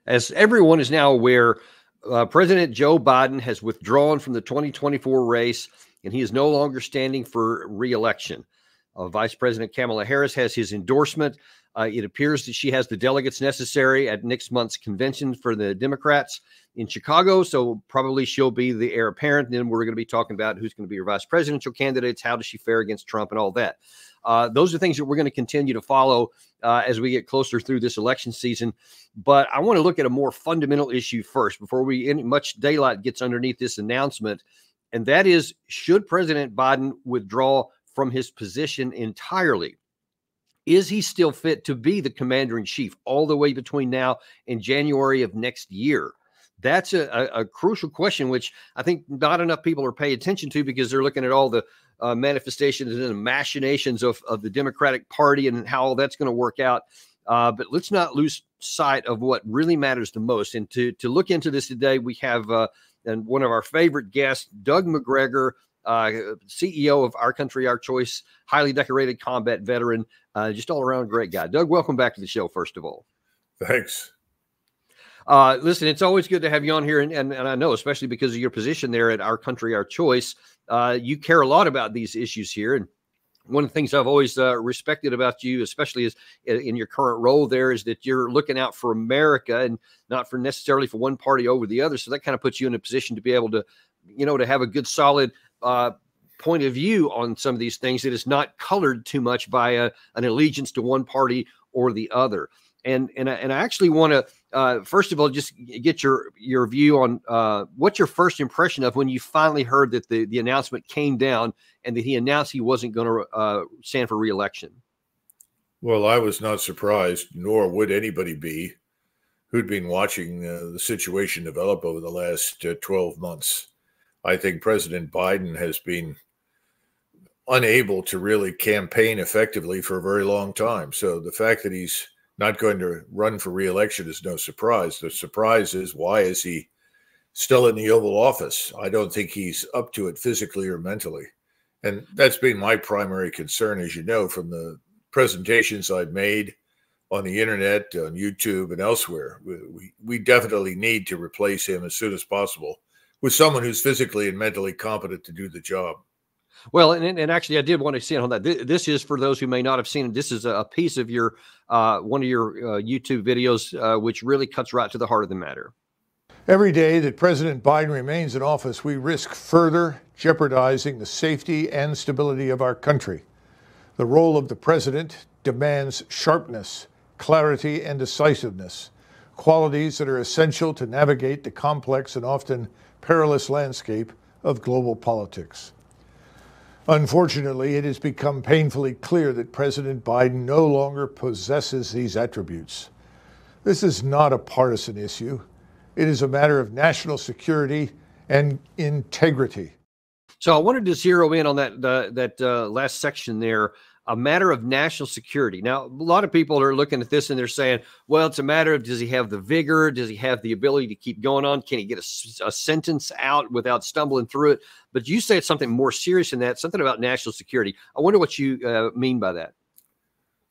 As everyone is now aware, President Joe Biden has withdrawn from the 2024 race, and he is no longer standing for re-election. Vice President Kamala Harris has his endorsement. It appears that she has the delegates necessary at next month's convention for the Democrats in Chicago, so probably she'll be the heir apparent. And then we're going to be talking about who's going to be your vice presidential candidates, how does she fare against Trump, and all that. Those are things that we're going to continue to follow as we get closer through this election season. But I want to look at a more fundamental issue first before much daylight gets underneath this announcement, and that is, should President Biden withdraw from his position entirely? Is he still fit to be the commander-in-chief all the way between now and January of next year? That's a crucial question, which I think not enough people are paying attention to because they're looking at all the manifestations and the machinations of the Democratic Party and how all that's going to work out. But let's not lose sight of what really matters the most. And to look into this today, we have and one of our favorite guests, Doug Macgregor, CEO of Our Country, Our Choice, highly decorated combat veteran, just all around great guy. Doug, welcome back to the show, first of all. Thanks. Listen, it's always good to have you on here. And I know, especially because of your position there at Our Country, Our Choice, you care a lot about these issues here. And one of the things I've always respected about you, especially is in your current role there, is that you're looking out for America and not for necessarily for one party over the other. So that kind of puts you in a position to be able to, to have a good, solid point of view on some of these things that is not colored too much by an allegiance to one party or the other. And I actually want to, first of all, just get your view on what's your first impression of when you finally heard that the announcement came down and that he announced he wasn't going to stand for re-election. Well, I was not surprised, nor would anybody be who'd been watching the situation develop over the last 12 months. I think President Biden has been unable to really campaign effectively for a very long time. So the fact that he's not going to run for re-election is no surprise. The surprise is, why is he still in the Oval Office? I don't think he's up to it physically or mentally. And that's been my primary concern, as you know, from the presentations I've made on the internet, on YouTube, and elsewhere. We definitely need to replace him as soon as possible with someone who's physically and mentally competent to do the job. Well, and actually, I did want to see it on that. This is, for those who may not have seen it, this is a piece of your one of your YouTube videos, which really cuts right to the heart of the matter. Every day that President Biden remains in office, we risk further jeopardizing the safety and stability of our country. The role of the president demands sharpness, clarity, and decisiveness, qualities that are essential to navigate the complex and often perilous landscape of global politics. Unfortunately, it has become painfully clear that President Biden no longer possesses these attributes. This is not a partisan issue. It is a matter of national security and integrity. So I wanted to zero in on that last section there, a matter of national security. Now, a lot of people are looking at this and they're saying, well, it's a matter of, does he have the vigor? Does he have the ability to keep going on? Can he get a sentence out without stumbling through it? But you say it's something more serious than that, something about national security. I wonder what you mean by that.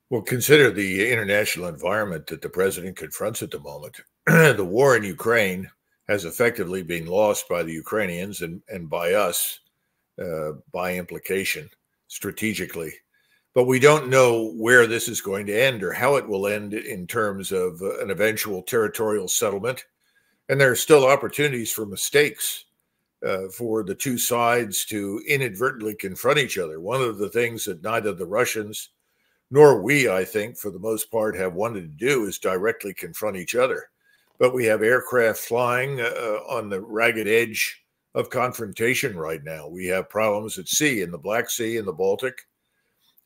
Well, consider the international environment that the president confronts at the moment. The war in Ukraine has effectively been lost by the Ukrainians and by us, by implication, strategically. But we don't know where this is going to end or how it will end in terms of an eventual territorial settlement. And there are still opportunities for mistakes for the two sides to inadvertently confront each other. One of the things that neither the Russians nor we, I think, for the most part, have wanted to do is directly confront each other. But we have aircraft flying on the ragged edge of confrontation right now. We have problems at sea, in the Black Sea, in the Baltic.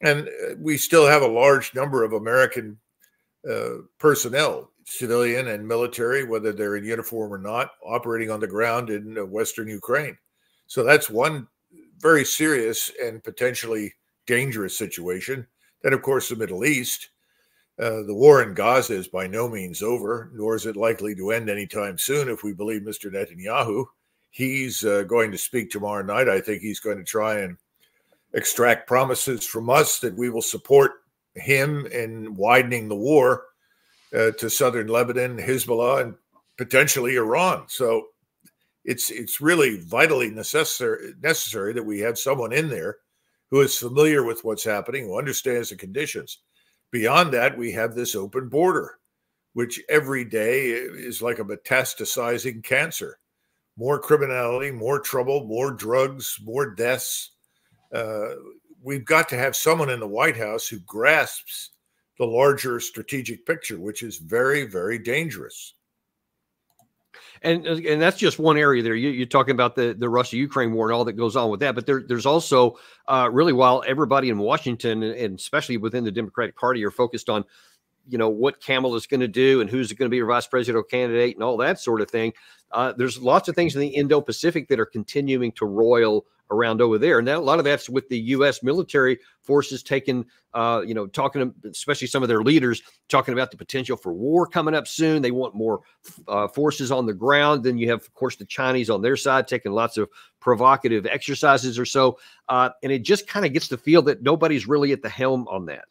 And we still have a large number of American personnel, civilian and military, whether they're in uniform or not, operating on the ground in Western Ukraine. So that's one very serious and potentially dangerous situation. Then, of course, the Middle East. The war in Gaza is by no means over, nor is it likely to end anytime soon if we believe Mr. Netanyahu. He's going to speak tomorrow night. I think he's going to try and extract promises from us that we will support him in widening the war to southern Lebanon, Hezbollah, and potentially Iran. So it's really vitally necessary that we have someone in there who is familiar with what's happening, who understands the conditions. Beyond that, we have this open border, which every day is like a metastasizing cancer. More criminality, more trouble, more drugs, more deaths. We've got to have someone in the White House who grasps the larger strategic picture, which is very, very dangerous. And that's just one area there. You're talking about the Russia-Ukraine war and all that goes on with that. But there's also really, while everybody in Washington and especially within the Democratic Party are focused on, what Kamala's going to do and who's going to be her vice presidential candidate and all that sort of thing. There's lots of things in the Indo-Pacific that are continuing to roil around over there. And a lot of that's with the U.S. military forces taking, talking, especially some of their leaders, talking about the potential for war coming up soon. They want more forces on the ground. Then you have, of course, the Chinese on their side taking lots of provocative exercises or so. And it just kind of gets the feel that nobody's really at the helm on that.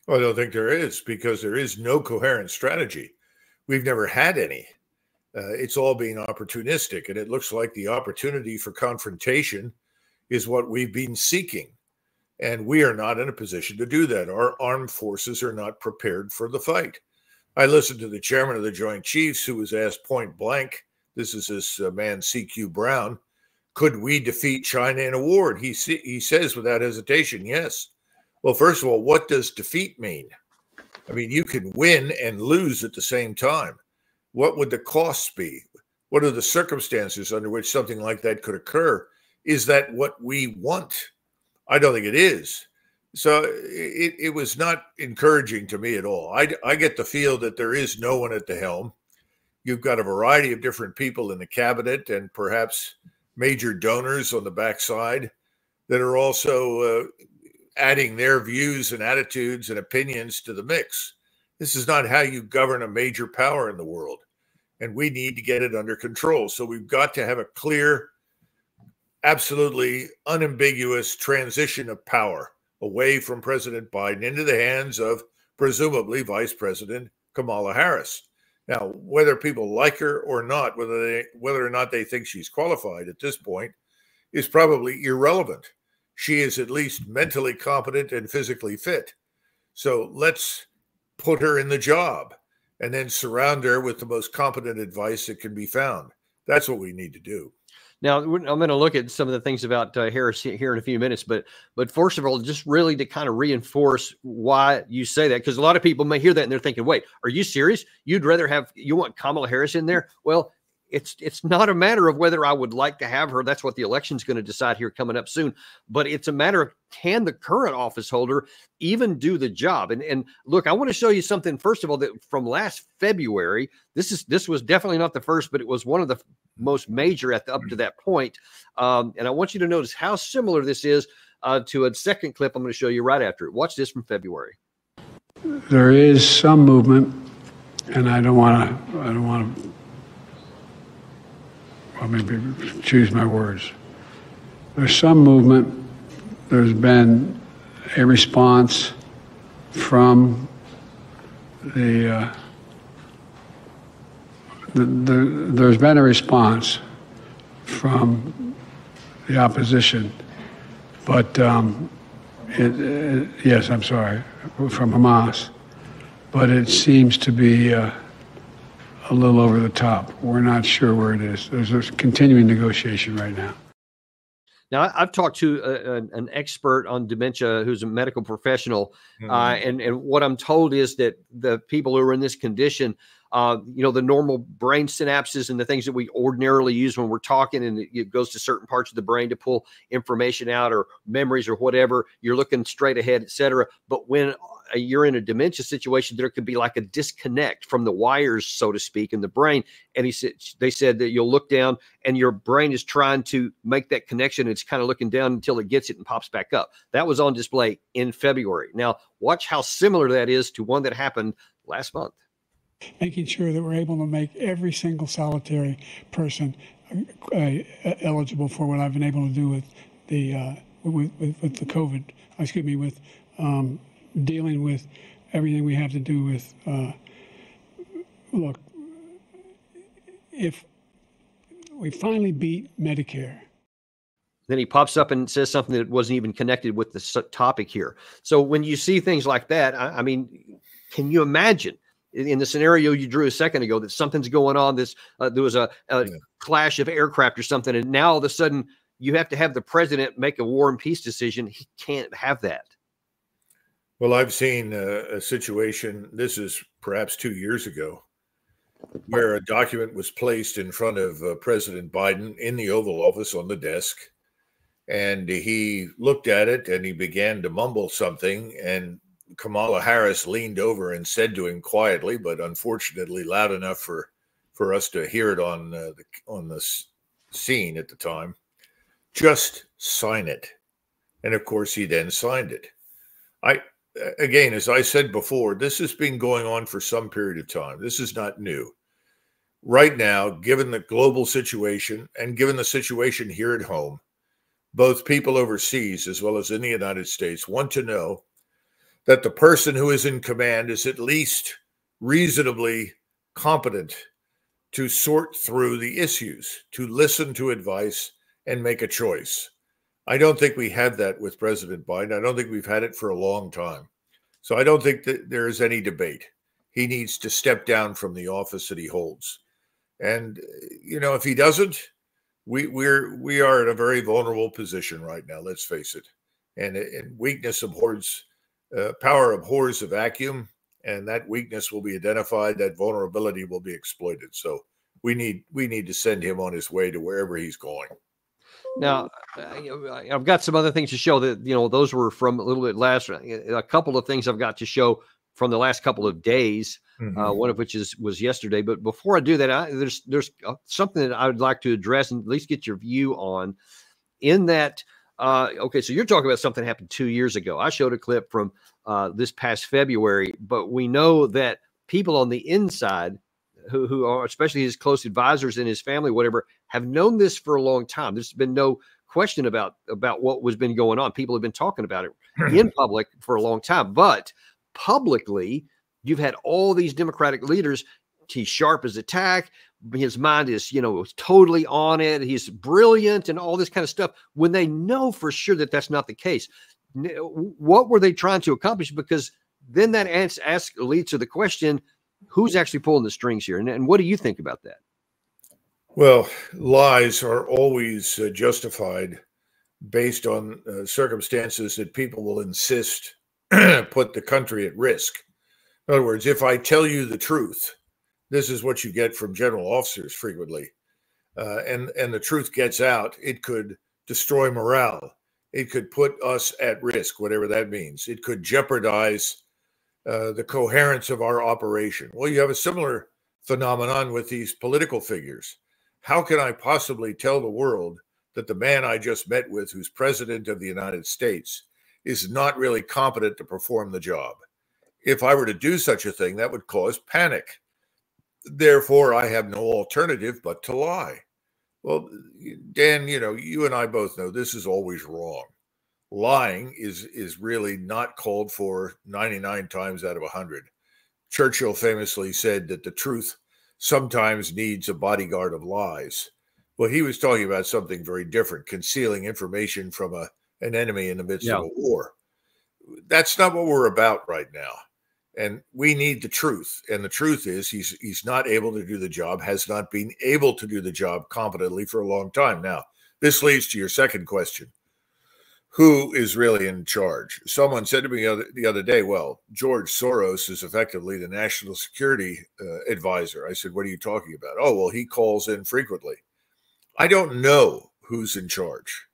Well, I don't think there is, because there is no coherent strategy. We've never had any. It's all being opportunistic, and it looks like the opportunity for confrontation is what we've been seeking. And we are not in a position to do that. Our armed forces are not prepared for the fight. I listened to the chairman of the Joint Chiefs, who was asked point blank, this is this man, C.Q. Brown, could we defeat China in a war? And he says without hesitation, yes. Well, first of all, what does defeat mean? I mean, you can win and lose at the same time. What would the costs be? What are the circumstances under which something like that could occur? Is that what we want? I don't think it is. So it was not encouraging to me at all. I get the feel that there is no one at the helm. You've got a variety of different people in the cabinet and perhaps major donors on the backside that are also adding their views and attitudes and opinions to the mix. This is not how you govern a major power in the world. And we need to get it under control. So we've got to have a clear, absolutely unambiguous transition of power away from President Biden into the hands of presumably Vice President Kamala Harris. Now, whether people like her or not, whether or not they think she's qualified at this point, is probably irrelevant. She is at least mentally competent and physically fit. So let's put her in the job and then surround her with the most competent advice that can be found. That's what we need to do. Now, I'm going to look at some of the things about Harris here in a few minutes, but first of all, just really to kind of reinforce why you say that, because a lot of people may hear that and they're thinking, wait, are you serious? You want Kamala Harris in there? Well, it's not a matter of whether I would like to have her. That's what the election's going to decide here coming up soon. But it's a matter of, can the current office holder even do the job? And look, I want to show you something, first of all, that from last February. This was definitely not the first, but it was one of the most major up to that point. And I want you to notice how similar this is to a second clip I'm going to show you right after it. Watch this from February. There is some movement, and I don't want to well, maybe choose my words. There's some movement. There's been a response from there's been a response from the opposition, but yes, I'm sorry, from Hamas, but it seems to be a little over the top. We're not sure where it is. There's a continuing negotiation right now. Now, I've talked to an expert on dementia who's a medical professional, and what I'm told is that the people who are in this condition, the normal brain synapses and the things that we ordinarily use when we're talking, and it goes to certain parts of the brain to pull information out or memories or whatever, you're looking straight ahead, et cetera. But when you're in a dementia situation, there could be like a disconnect from the wires, so to speak, in the brain. And they said that you'll look down and your brain is trying to make that connection. It's kind of looking down until it gets it and pops back up. That was on display in February. Now, watch how similar that is to one that happened last month. Making sure that we're able to make every single solitary person eligible for what I've been able to do with the COVID. With dealing with everything we have to do with look, if we finally beat Medicare, then he pops up and says something that wasn't even connected with the topic here. So when you see things like that, I mean, can you imagine in the scenario you drew a second ago that something's going on, this there was a clash of aircraft or something, and now all of a sudden you have to have the president make a war and peace decision? He can't have that. Well, I've seen a situation, this is perhaps 2 years ago, where a document was placed in front of President Biden in the Oval Office on the desk. And he looked at it and he began to mumble something. And Kamala Harris leaned over and said to him quietly, but unfortunately loud enough for us to hear it on the scene at the time, "Just sign it." And of course, he then signed it. Again, as I said before, this has been going on for some period of time. This is not new. Right now, given the global situation and given the situation here at home, both people overseas as well as in the United States want to know that the person who is in command is at least reasonably competent to sort through the issues, to listen to advice and make a choice. I don't think we have that with President Biden. I don't think we've had it for a long time. So I don't think that there is any debate. He needs to step down from the office that he holds. And, you know, if he doesn't, we are in a very vulnerable position right now, let's face it. And weakness abhors, power abhors a vacuum, and that weakness will be identified, that vulnerability will be exploited. So we need to send him on his way to wherever he's going. Now, I've got some other things to show that, you know, those were from a little bit last, a couple of things I've got to show from the last couple of days, one of which was yesterday. But before I do that, there's something that I would like to address and at least get your view on. In that, okay, so you're talking about something that happened 2 years ago. I showed a clip from this past February, but we know that people on the inside who are especially his close advisors and his family, whatever, have known this for a long time. There's been no question about what was been going on. People have been talking about it in public for a long time, but publicly, you've had all these Democratic leaders. He's sharp as a tack. His mind is, you know, totally on it. He's brilliant and all this kind of stuff, when they know for sure that that's not the case. What were they trying to accomplish? Because then that leads to the question, who's actually pulling the strings here? And what do you think about that? Well, lies are always justified based on circumstances that people will insist put the country at risk. In other words, if I tell you the truth, this is what you get from general officers frequently, and the truth gets out, it could destroy morale. It could put us at risk, whatever that means. It could jeopardize the coherence of our operation. Well, you have a similar phenomenon with these political figures. How can I possibly tell the world that the man I just met with, who's president of the United States, is not really competent to perform the job? If I were to do such a thing, that would cause panic. Therefore, I have no alternative but to lie. Well, Dan, you know, you and I both know this is always wrong. Lying is really not called for 99 times out of 100. Churchill famously said that the truth sometimes needs a bodyguard of lies. Well, he was talking about something very different, concealing information from an enemy in the midst of a war. That's not what we're about right now. And we need the truth. And the truth is he's not able to do the job, has not been able to do the job competently for a long time. Now, this leads to your second question. Who is really in charge? Someone said to me the other day, well, George Soros is effectively the national security advisor. I said, what are you talking about? Oh, well, he calls in frequently. I don't know who's in charge.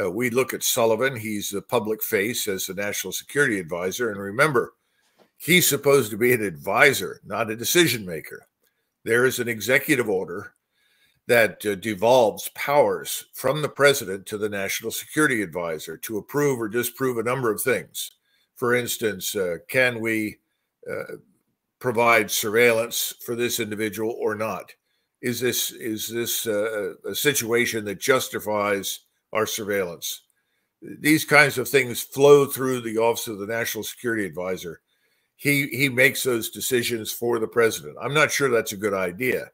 We look at Sullivan. He's the public face as the national security advisor. And remember, he's supposed to be an advisor, not a decision maker. There is an executive order that devolves powers from the president to the national security advisor to approve or disapprove a number of things. For instance, can we provide surveillance for this individual or not? Is this a situation that justifies our surveillance? These kinds of things flow through the Office of the National Security Advisor. he makes those decisions for the president. I'm not sure that's a good idea.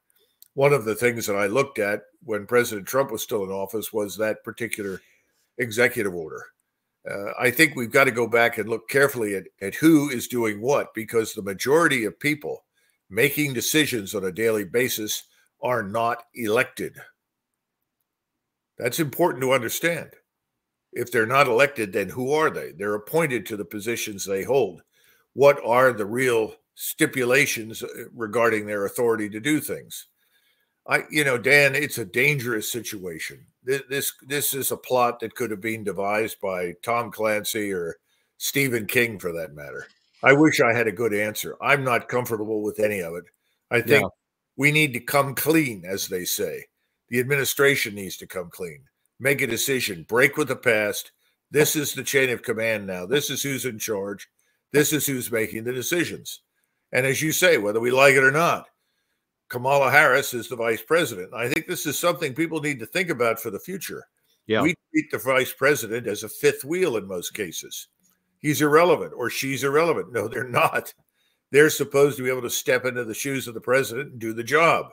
One of the things that I looked at when President Trump was still in office was that particular executive order. I think we've got to go back and look carefully at who is doing what, because the majority of people making decisions on a daily basis are not elected. That's important to understand. If they're not elected, then who are they? They're appointed to the positions they hold. What are the real stipulations regarding their authority to do things? Dan, it's a dangerous situation. This is a plot that could have been devised by Tom Clancy or Stephen King, for that matter. I wish I had a good answer. I'm not comfortable with any of it. I think we need to come clean, as they say. The administration needs to come clean, make a decision, break with the past. This is the chain of command now. This is who's in charge. This is who's making the decisions. And as you say, whether we like it or not, Kamala Harris is the vice president. I think this is something people need to think about for the future. Yeah. We treat the vice president as a fifth wheel in most cases. He's irrelevant or she's irrelevant. No, they're not. They're supposed to be able to step into the shoes of the president and do the job.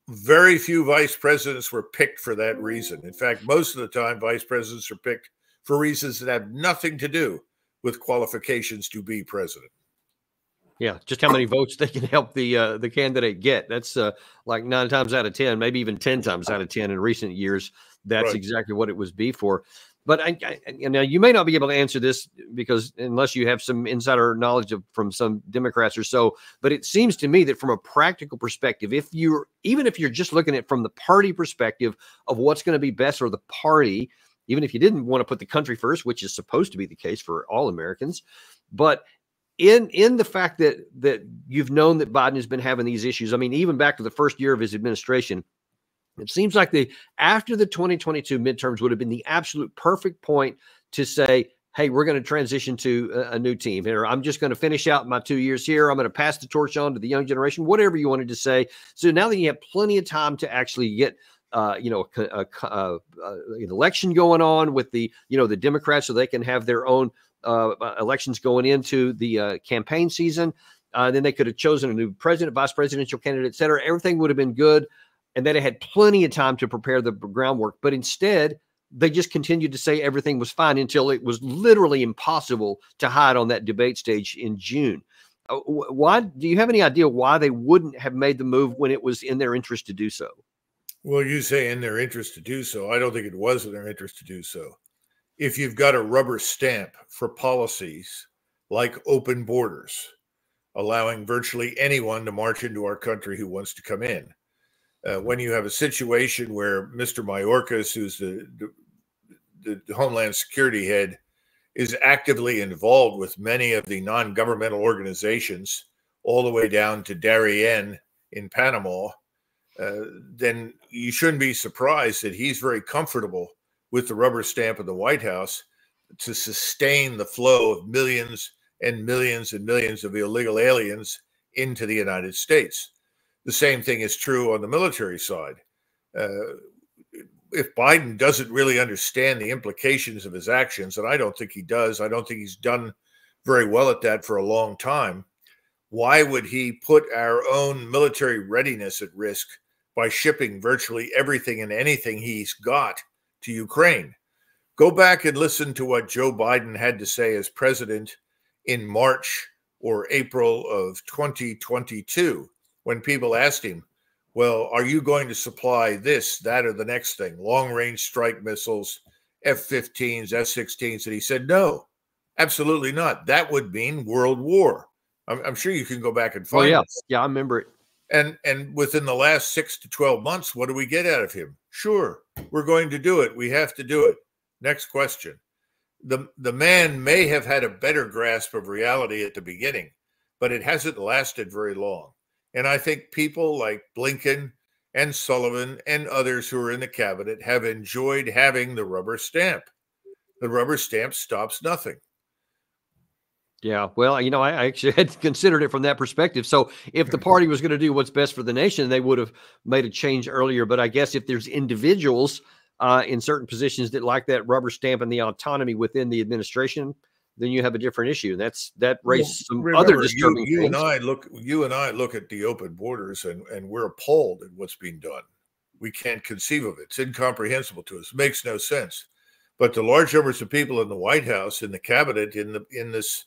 Very few vice presidents were picked for that reason. In fact, most of the time, vice presidents are picked for reasons that have nothing to do with qualifications to be president. Yeah, just how many votes they can help the candidate get. That's like 9 times out of 10, maybe even 10 times out of 10 in recent years. That's exactly what it was be for. But now you may not be able to answer this because unless you have some insider knowledge from some Democrats or so. But it seems to me that from a practical perspective, even if you're just looking at it from the party perspective of what's going to be best for the party, even if you didn't want to put the country first, which is supposed to be the case for all Americans, but in the fact that you've known that Biden has been having these issues, I mean, even back to the first year of his administration, it seems like after the 2022 midterms would have been the absolute perfect point to say, hey, we're going to transition to a new team here. I'm just going to finish out my 2 years here. I'm going to pass the torch on to the young generation, whatever you wanted to say. So now that you have plenty of time to actually get an election going on with the Democrats so they can have their own elections going into the campaign season. Then they could have chosen a new president, vice presidential candidate, et cetera. Everything would have been good. And then it had plenty of time to prepare the groundwork. But instead, they just continued to say everything was fine until it was literally impossible to hide on that debate stage in June. Why? Do you have any idea why they wouldn't have made the move when it was in their interest to do so? Well, you say in their interest to do so. I don't think it was in their interest to do so. If you've got a rubber stamp for policies like open borders, allowing virtually anyone to march into our country who wants to come in, when you have a situation where Mr. Mayorkas, who's the Homeland Security head, is actively involved with many of the non-governmental organizations, all the way down to Darien in Panama, then you shouldn't be surprised that he's very comfortable with the rubber stamp of the White House to sustain the flow of millions and millions and millions of illegal aliens into the United States. The same thing is true on the military side. If Biden doesn't really understand the implications of his actions, and I don't think he does, I don't think he's done very well at that for a long time, why would he put our own military readiness at risk by shipping virtually everything and anything he's got to Ukraine? Go back and listen to what Joe Biden had to say as president in March or April of 2022. When people asked him, well, are you going to supply this, that, or the next thing, long-range strike missiles, F-15s, F-16s? And he said, no, absolutely not. That would mean world war. I'm sure you can go back and find it. Yeah, I remember it. And within the last 6 to 12 months, what do we get out of him? Sure, we're going to do it. We have to do it. Next question. The man may have had a better grasp of reality at the beginning, but it hasn't lasted very long. And I think people like Blinken and Sullivan and others who are in the cabinet have enjoyed having the rubber stamp. The rubber stamp stops nothing. Yeah, well, I actually had considered it from that perspective. So if the party was going to do what's best for the nation, they would have made a change earlier. But I guess if there's individuals in certain positions that like that rubber stamp and the autonomy within the administration, then you have a different issue. And that raised some remember, other disturbing you things. You and I look at the open borders, and we're appalled at what's being done. We can't conceive of it. It's incomprehensible to us. It makes no sense. But the large numbers of people in the White House, in the cabinet, in this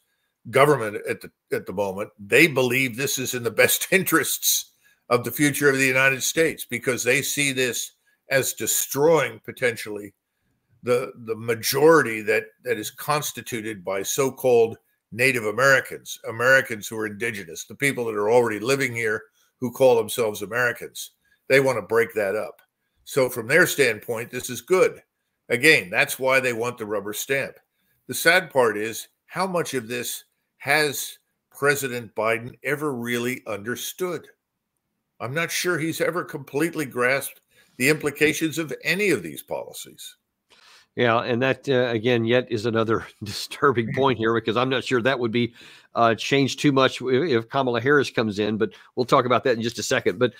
government at the moment, they believe this is in the best interests of the future of the United States, because they see this as destroying potentially the majority that is constituted by so-called Native Americans, Americans who are indigenous, the people that are already living here who call themselves Americans. They want to break that up. So from their standpoint, this is good. Again, that's why they want the rubber stamp. The sad part is, how much of this has President Biden ever really understood? I'm not sure he's ever completely grasped the implications of any of these policies. Yeah, and that, again, yet is another disturbing point here, because I'm not sure that would be changed too much if Kamala Harris comes in, but we'll talk about that in just a second. But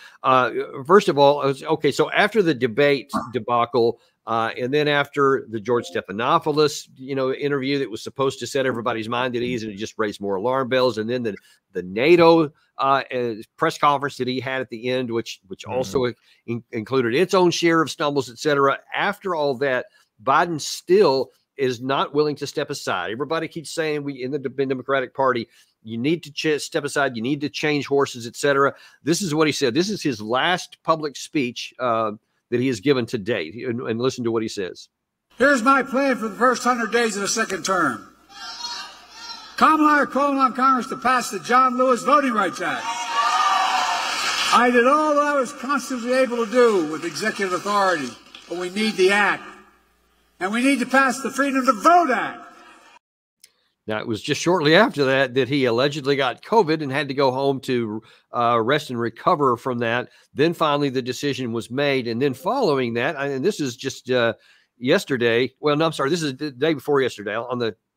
first of all, okay, so after the debate debacle, and then after the George Stephanopoulos, interview that was supposed to set everybody's mind at ease, and it just raised more alarm bells, and then the NATO press conference that he had at the end, which also included its own share of stumbles, et cetera. After all that, Biden still is not willing to step aside. Everybody keeps saying in the Democratic Party, you need to step aside, you need to change horses, et cetera. This is what he said. This is his last public speech that he has given to date. And listen to what he says. Here's my plan for the first 100 days of the second term. Kamala and I are calling on Congress to pass the John Lewis Voting Rights Act. I did all that I was constantly able to do with executive authority, but we need the act. And we need to pass the Freedom to Vote Act. Now, it was just shortly after that he allegedly got COVID and had to go home to rest and recover from that. Then finally the decision was made. And then following that, and this is just yesterday. Well, no, I'm sorry. This is the day before yesterday it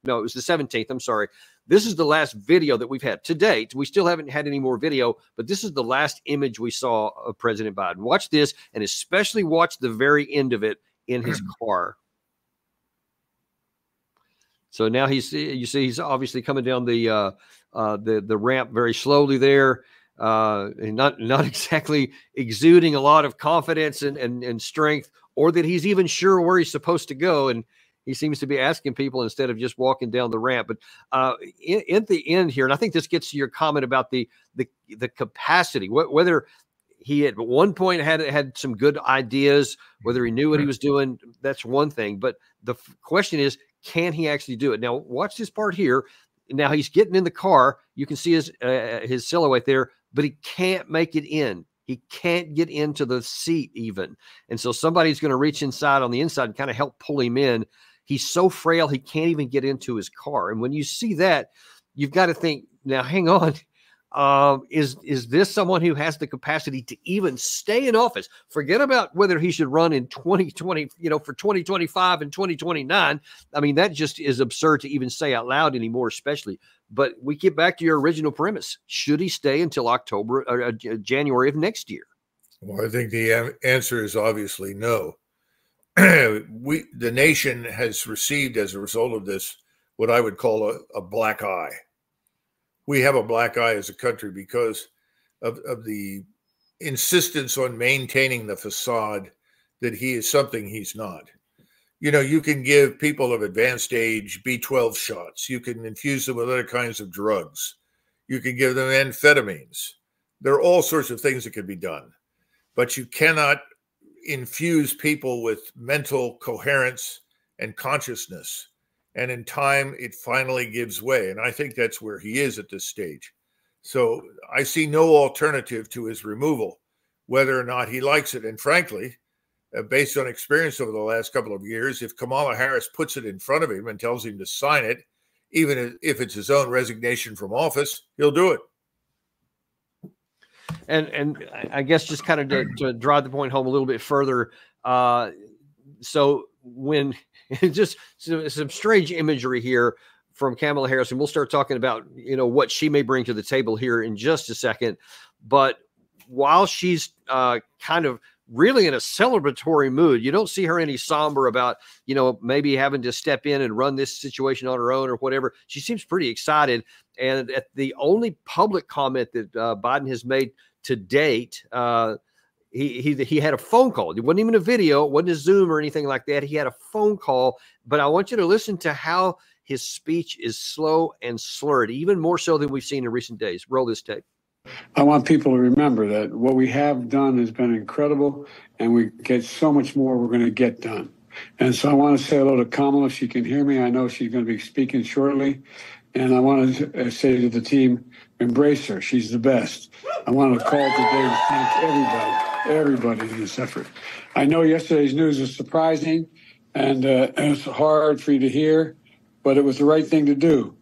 was the 17th. I'm sorry. This is the last video that we've had to date. We still haven't had any more video, but this is the last image we saw of President Biden. Watch this, and especially watch the very end of it in his car. So now you see he's obviously coming down the ramp very slowly there, and not exactly exuding a lot of confidence and strength, or that he's even sure where he's supposed to go. And he seems to be asking people instead of just walking down the ramp. But in the end here, and I think this gets to your comment about the capacity, whether he at one point had some good ideas, whether he knew what he was doing, that's one thing. But the question is, can he actually do it? Now, watch this part here. Now he's getting in the car. You can see his silhouette there, but he can't make it in. He can't get into the seat even. And so somebody's going to reach inside on the inside and kind of help pull him in. He's so frail, he can't even get into his car. And when you see that, you've got to think, now, hang on. Is this someone who has the capacity to even stay in office? Forget about whether he should run in 2020, for 2025 and 2029. I mean, that just is absurd to even say out loud anymore, especially. But we get back to your original premise. Should he stay until October or January of next year? Well, I think the answer is obviously no. The nation has received, as a result of this, what I would call a black eye. We have a black eye as a country because of the insistence on maintaining the facade that he is something he's not. You can give people of advanced age B12 shots. You can infuse them with other kinds of drugs. You can give them amphetamines. There are all sorts of things that can be done. But you cannot infuse people with mental coherence and consciousness. And in time, it finally gives way. And I think that's where he is at this stage. So I see no alternative to his removal, whether or not he likes it. And frankly, based on experience over the last couple of years, if Kamala Harris puts it in front of him and tells him to sign it, even if it's his own resignation from office, he'll do it. And I guess just kind of to drive the point home a little bit further, so when just some strange imagery here from Kamala Harris, and we'll start talking about what she may bring to the table here in just a second. But while she's kind of really in a celebratory mood. You don't see her any somber about, maybe having to step in and run this situation on her own or whatever. She seems pretty excited. And at the only public comment that Biden has made to date, he had a phone call. It wasn't even a video. It wasn't a Zoom or anything like that. He had a phone call. But I want you to listen to how his speech is slow and slurred, even more so than we've seen in recent days. Roll this tape. I want people to remember that what we have done has been incredible, and we get so much more we're going to get done. And so I want to say hello to Kamala. If she can hear me, I know she's going to be speaking shortly. And I want to say to the team, embrace her. She's the best. I want to call today to thank everybody in this effort. I know yesterday's news was surprising, and it was hard for you to hear, but it was the right thing to do.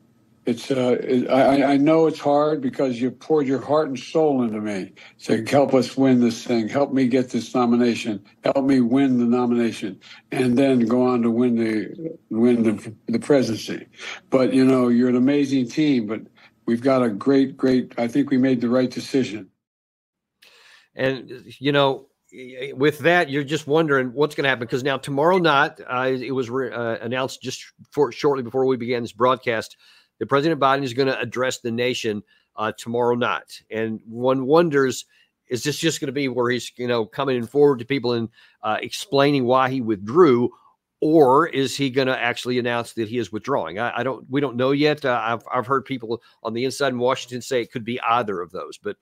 I know it's hard because you poured your heart and soul into me to help us win this thing, help me get this nomination, help me win the nomination, and then go on to win the presidency. But you're an amazing team. But we've got a great. I think we made the right decision. And with that, you're just wondering what's going to happen, because now tomorrow night, it was announced just shortly before we began this broadcast, that President Biden is going to address the nation tomorrow night. And one wonders, is this just going to be where he's, coming forward to people and explaining why he withdrew, or is he going to actually announce that he is withdrawing? We don't know yet. I've heard people on the inside in Washington say it could be either of those. But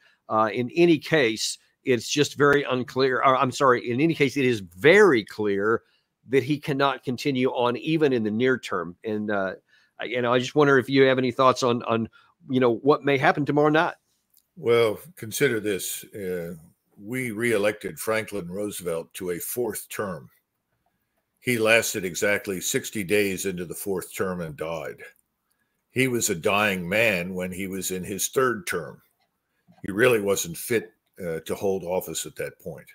in any case, it's just very unclear. In any case, it is very clear that he cannot continue on even in the near term. And I just wonder if you have any thoughts on what may happen tomorrow night. Well, consider this. We reelected Franklin Roosevelt to a fourth term. He lasted exactly 60 days into the fourth term and died. He was a dying man when he was in his third term. He really wasn't fit to hold office at that point.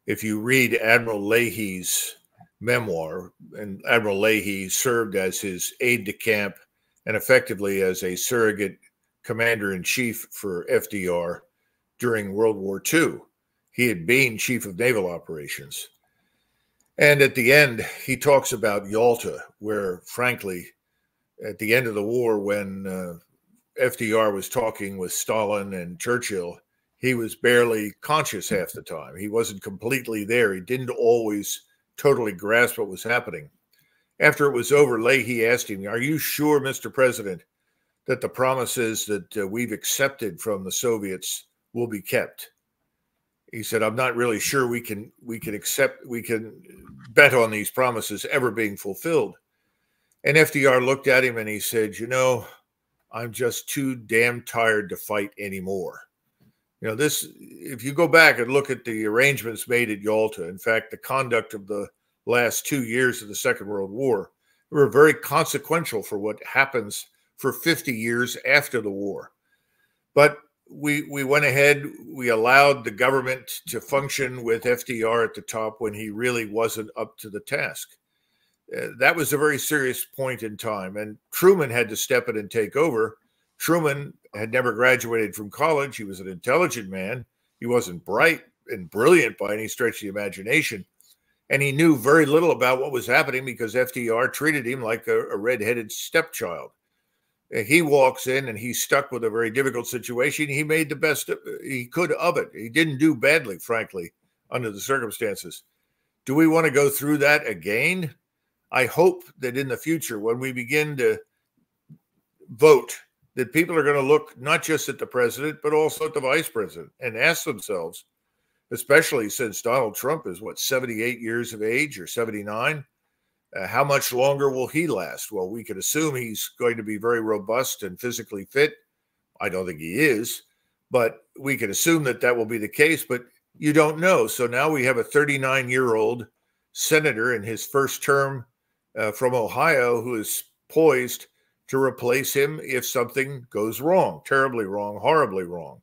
If you read Admiral Leahy's memoir, and Admiral Leahy served as his aide-de-camp and effectively as a surrogate commander-in-chief for FDR during World War II. He had been chief of naval operations. And at the end, he talks about Yalta, where, frankly, at the end of the war, when FDR was talking with Stalin and Churchill, he was barely conscious half the time. He wasn't completely there. He didn't always totally grasp what was happening. After it was over, Leahy asked him, "Are you sure, Mr. President, that the promises that we've accepted from the Soviets will be kept?" He said, "I'm not really sure we can bet on these promises ever being fulfilled." And FDR looked at him and he said, "I'm just too damn tired to fight anymore." If you go back and look at the arrangements made at Yalta, in fact, the conduct of the last 2 years of the Second World War were very consequential for what happens for 50 years after the war. But we went ahead, we allowed the government to function with FDR at the top when he really wasn't up to the task. That was a very serious point in time, and Truman had to step in and take over. Truman had never graduated from college. He was an intelligent man. He wasn't bright and brilliant by any stretch of the imagination. And he knew very little about what was happening because FDR treated him like a red-headed stepchild. He walks in and he's stuck with a very difficult situation. He made the best he could of it. He didn't do badly, frankly, under the circumstances. Do we want to go through that again? I hope that in the future, when we begin to vote, that people are going to look not just at the president, but also at the vice president and ask themselves, especially since Donald Trump is, 78 years of age or 79, how much longer will he last? Well, we could assume he's going to be very robust and physically fit. I don't think he is, but we can assume that will be the case, but you don't know. So now we have a 39-year-old senator in his first term from Ohio who is poised to replace him if something goes wrong, terribly wrong, horribly wrong.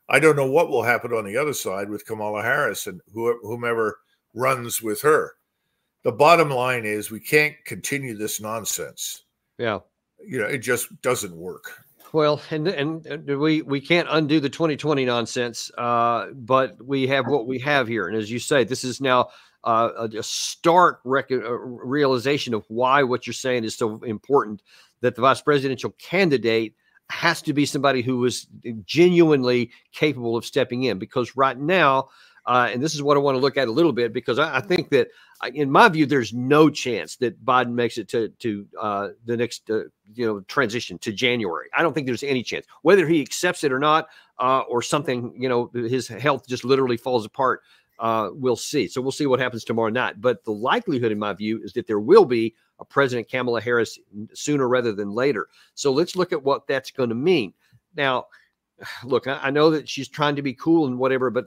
I don't know what will happen on the other side with Kamala Harris and whomever runs with her. The bottom line is we can't continue this nonsense. Yeah. It just doesn't work. Well, and we can't undo the 2020 nonsense, but we have what we have here. And as you say, this is now a stark realization of why what you're saying is so important, that the vice presidential candidate has to be somebody who is genuinely capable of stepping in. Because right now, and this is what I want to look at a little bit, because I think that, in my view, there's no chance that Biden makes it to the next transition to January. I don't think there's any chance, whether he accepts it or not, or something, his health just literally falls apart. We'll see. So we'll see what happens tomorrow night. But the likelihood, in my view, is that there will be a President Kamala Harris sooner rather than later. So let's look at what that's going to mean. Now, look, I know that she's trying to be cool and whatever, but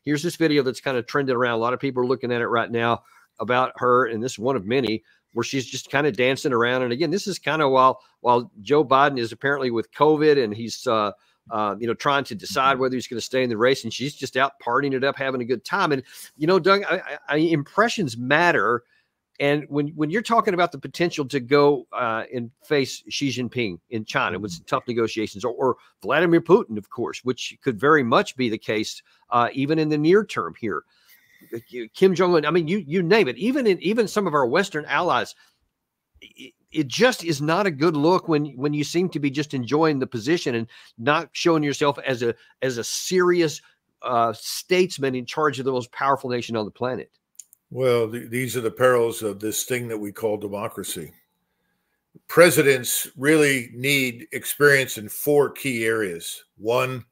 here's this video that's kind of trending around. A lot of people are looking at it right now about her, and this is one of many where she's just kind of dancing around. And again, this is kind of while Joe Biden is apparently with COVID, and he's trying to decide whether he's going to stay in the race, and she's just out partying it up, having a good time. And Doug, impressions matter. And when you're talking about the potential to go and face Xi Jinping in China with some tough negotiations, or Vladimir Putin, of course, which could very much be the case even in the near term here, Kim Jong-un, I mean, you name it, even some of our Western allies, it just is not a good look when you seem to be just enjoying the position and not showing yourself as a serious statesman in charge of the most powerful nation on the planet. Well, these are the perils of this thing that we call democracy. Presidents really need experience in 4 key areas. One,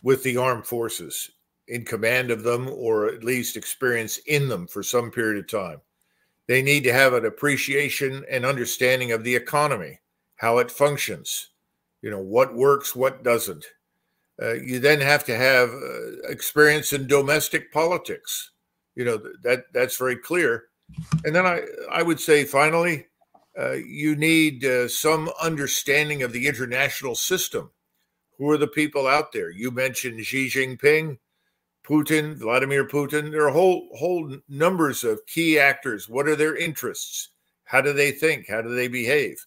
with the armed forces, in command of them, or at least experience in them for some period of time. They need to have an appreciation and understanding of the economy, how it functions, what works, what doesn't. You then have to have experience in domestic politics. That's very clear. And then I would say, finally, you need some understanding of the international system. Who are the people out there? You mentioned Xi Jinping, Putin, Vladimir Putin. There are whole numbers of key actors. What are their interests? How do they think? How do they behave?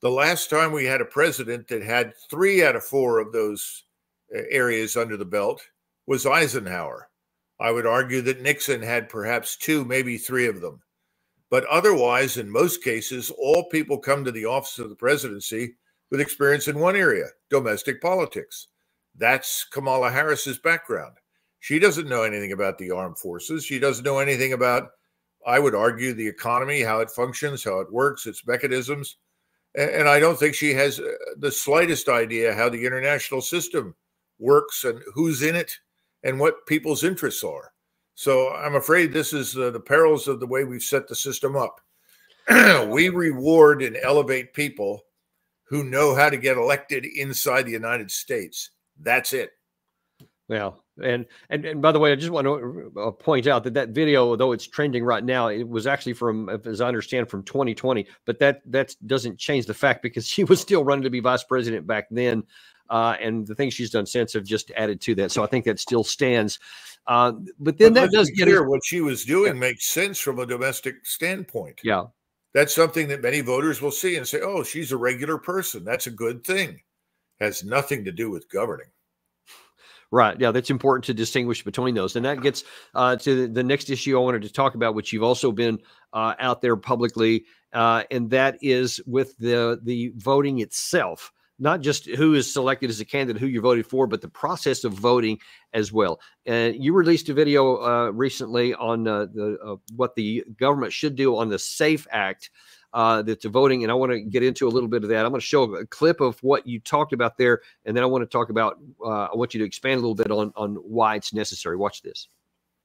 The last time we had a president that had 3 out of 4 of those areas under the belt was Eisenhower. I would argue that Nixon had perhaps 2, maybe 3 of them. But otherwise, in most cases, all people come to the office of the presidency with experience in one area, domestic politics. That's Kamala Harris's background. She doesn't know anything about the armed forces. She doesn't know anything about, I would argue, the economy, how it functions, how it works, its mechanisms. And I don't think she has the slightest idea how the international system works and who's in it and what people's interests are. So I'm afraid this is the perils of the way we've set the system up. We reward and elevate people who know how to get elected inside the United States. That's it. Well, and by the way, I just want to point out that video, though it's trending right now, it was actually from, as I understand, from 2020. But that doesn't change the fact, because she was still running to be vice president back then. And the things she's done since have just added to that. So I think that still stands. But then that does get clear what she was doing makes sense from a domestic standpoint. Yeah. That's something that many voters will see and say, oh, she's a regular person. That's a good thing. Has nothing to do with governing. Right. Yeah, that's important to distinguish between those. And that gets to the next issue I wanted to talk about, which you've also been out there publicly, and that is with the voting itself. Not just who is selected as a candidate, who you voted for, but the process of voting as well. And you released a video recently on what the government should do on the SAFE Act that's voting, and I want to get into a little bit of that. I'm going to show a clip of what you talked about there, and then I want to talk about, I want you to expand a little bit on why it's necessary. Watch this.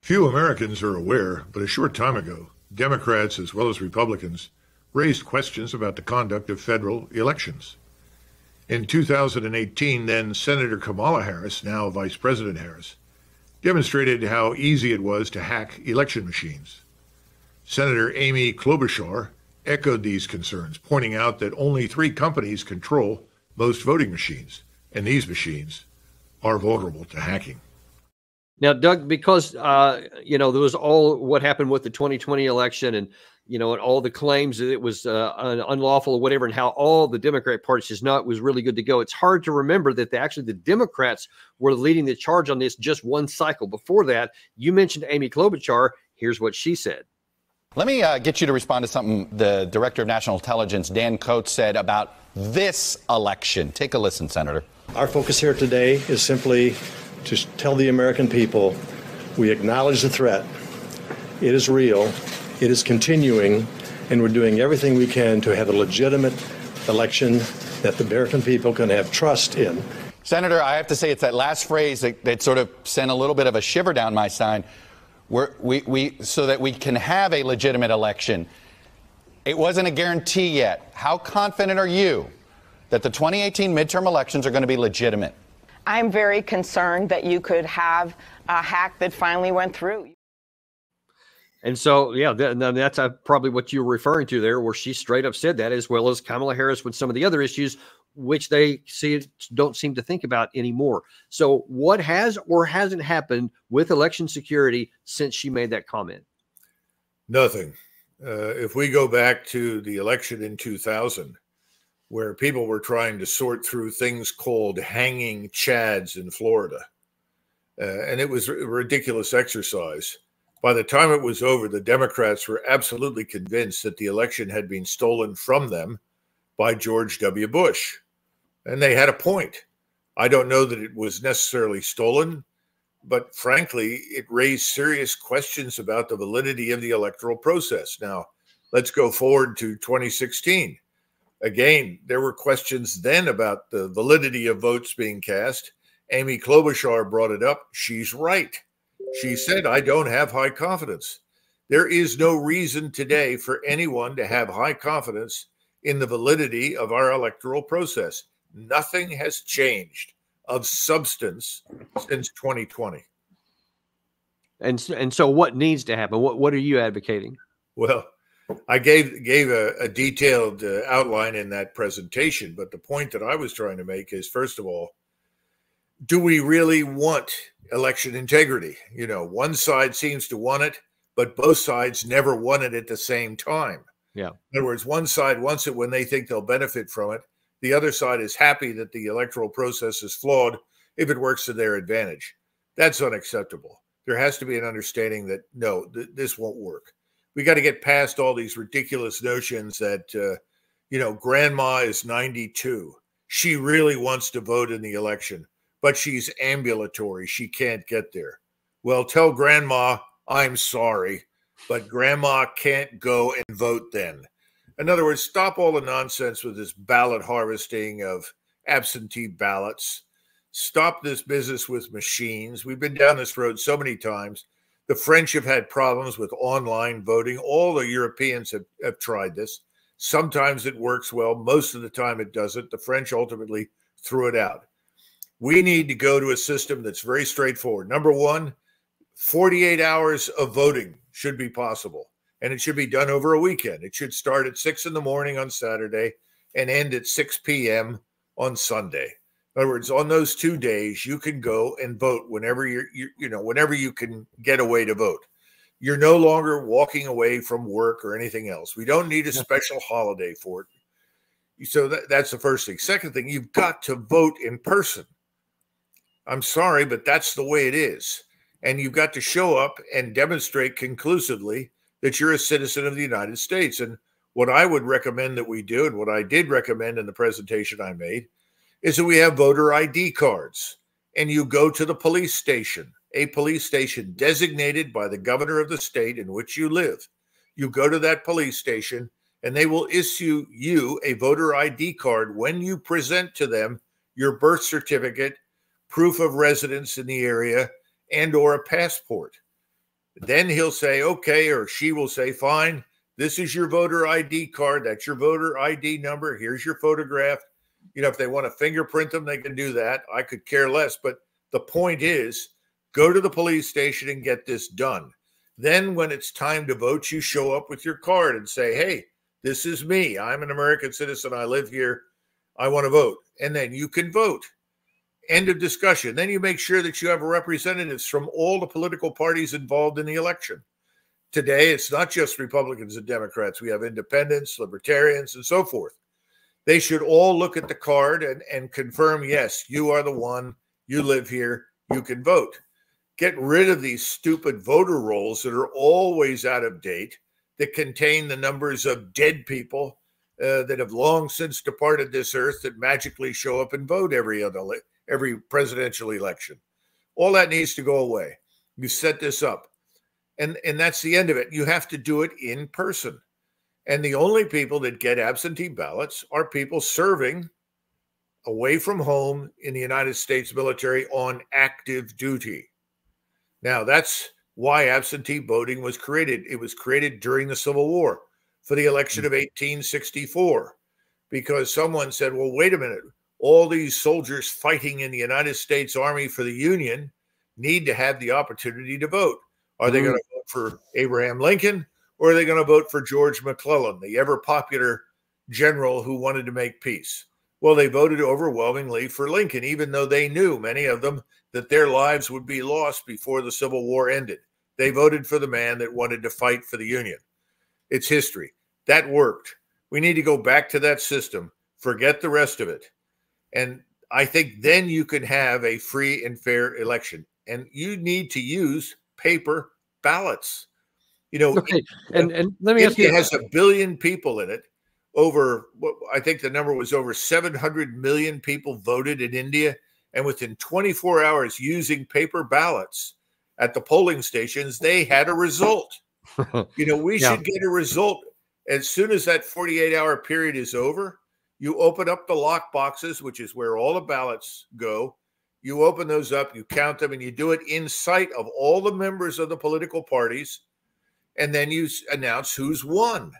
Few Americans are aware, but a short time ago, Democrats as well as Republicans raised questions about the conduct of federal elections. In 2018, then Senator Kamala Harris, now Vice President Harris, demonstrated how easy it was to hack election machines. Senator Amy Klobuchar echoed these concerns, pointing out that only 3 companies control most voting machines, and these machines are vulnerable to hacking. Now, Doug, because there was all what happened with the 2020 election, and and all the claims that it was unlawful or whatever, and how all the Democrat parties just know it was really good to go. It's hard to remember that the Democrats were leading the charge on this just one cycle. Before that, you mentioned Amy Klobuchar. Here's what she said. Let me get you to respond to something the Director of National Intelligence, Dan Coates, said about this election. Take a listen, Senator. Our focus here today is simply to tell the American people we acknowledge the threat. It is real. It is continuing, and we're doing everything we can to have a legitimate election that the American people can have trust in. Senator, I have to say it's that last phrase that sort of sent a little bit of a shiver down my spine. So that we can have a legitimate election. It wasn't a guarantee yet. How confident are you that the 2018 midterm elections are going to be legitimate? I'm very concerned that you could have a hack that finally went through. And so, yeah, that's probably what you were referring to there, where she straight up said that, as well as Kamala Harris with some of the other issues, which they don't seem to think about anymore. So what has or hasn't happened with election security since she made that comment? Nothing. If we go back to the election in 2000, where people were trying to sort through things called hanging chads in Florida, and it was a ridiculous exercise. By the time it was over, the Democrats were absolutely convinced that the election had been stolen from them by George W. Bush. And they had a point. I don't know that it was necessarily stolen, but frankly, it raised serious questions about the validity of the electoral process. Now, let's go forward to 2016. Again, there were questions then about the validity of votes being cast. Amy Klobuchar brought it up. She's right. She said, I don't have high confidence. There is no reason today for anyone to have high confidence in the validity of our electoral process. Nothing has changed of substance since 2020. And so what needs to happen? What are you advocating? Well, I gave a detailed outline in that presentation, but the point that I was trying to make is, first of all, do we really want election integrity? One side seems to want it, but both sides never want it at the same time. Yeah. In other words, one side wants it when they think they'll benefit from it. The other side is happy that the electoral process is flawed if it works to their advantage. That's unacceptable. There has to be an understanding that, no, this won't work. We got to get past all these ridiculous notions that, grandma is 92. She really wants to vote in the election, but she's ambulatory. She can't get there. Well, tell grandma, I'm sorry, but grandma can't go and vote then. In other words, stop all the nonsense with this ballot harvesting of absentee ballots. Stop this business with machines. We've been down this road so many times. The French have had problems with online voting. All the Europeans have tried this. Sometimes it works well. Most of the time it doesn't. The French ultimately threw it out. We need to go to a system that's very straightforward. Number one, 48 hours of voting should be possible. And it should be done over a weekend. It should start at 6 in the morning on Saturday and end at 6 p.m. on Sunday. In other words, on those 2 days, you can go and vote whenever whenever you can get away to vote. You're no longer walking away from work or anything else. We don't need a special holiday for it. So that's the first thing. Second thing, you've got to vote in person. I'm sorry, but that's the way it is. And you've got to show up and demonstrate conclusively that you're a citizen of the United States. And what I would recommend that we do, and what I did recommend in the presentation I made, is that we have voter ID cards. And you go to the police station, a police station designated by the governor of the state in which you live. You go to that police station, and they will issue you a voter ID card when you present to them your birth certificate, proof of residence in the area, and or a passport. Then he'll say, okay, or she will say, fine, this is your voter ID card. That's your voter ID number. Here's your photograph. If they want to fingerprint them, they can do that. I could care less. But the point is, go to the police station and get this done. Then when it's time to vote, you show up with your card and say, hey, this is me. I'm an American citizen. I live here. I want to vote. And then you can vote. End of discussion. Then you make sure that you have representatives from all the political parties involved in the election. Today, it's not just Republicans and Democrats. We have independents, libertarians, and so forth. They should all look at the card and confirm, yes, you are the one, you live here, you can vote. Get rid of these stupid voter rolls that are always out of date, that contain the numbers of dead people that have long since departed this earth that magically show up and vote every presidential election. All that needs to go away. You set this up. And that's the end of it. You have to do it in person. And the only people that get absentee ballots are people serving away from home in the United States military on active duty. Now, that's why absentee voting was created. It was created during the Civil War for the election of 1864, because someone said, well, wait a minute, all these soldiers fighting in the United States Army for the Union need to have the opportunity to vote. Are they going to vote for Abraham Lincoln, or are they going to vote for George McClellan, the ever popular general who wanted to make peace? Well, they voted overwhelmingly for Lincoln, even though they knew, many of them, that their lives would be lost before the Civil War ended. They voted for the man that wanted to fight for the Union. It's history. That worked. We need to go back to that system, forget the rest of it. And I think then you can have a free and fair election. And you need to use paper ballots. You know, okay. And let me ask you, it has 1 billion people in it. Over, I think the number was over 700 million people voted in India. And within 24 hours using paper ballots at the polling stations, they had a result. You know, we should get a result as soon as that 48-hour period is over. You open up the lock boxes, which is where all the ballots go. You open those up, you count them, and you do it in sight of all the members of the political parties. And then you announce who's won.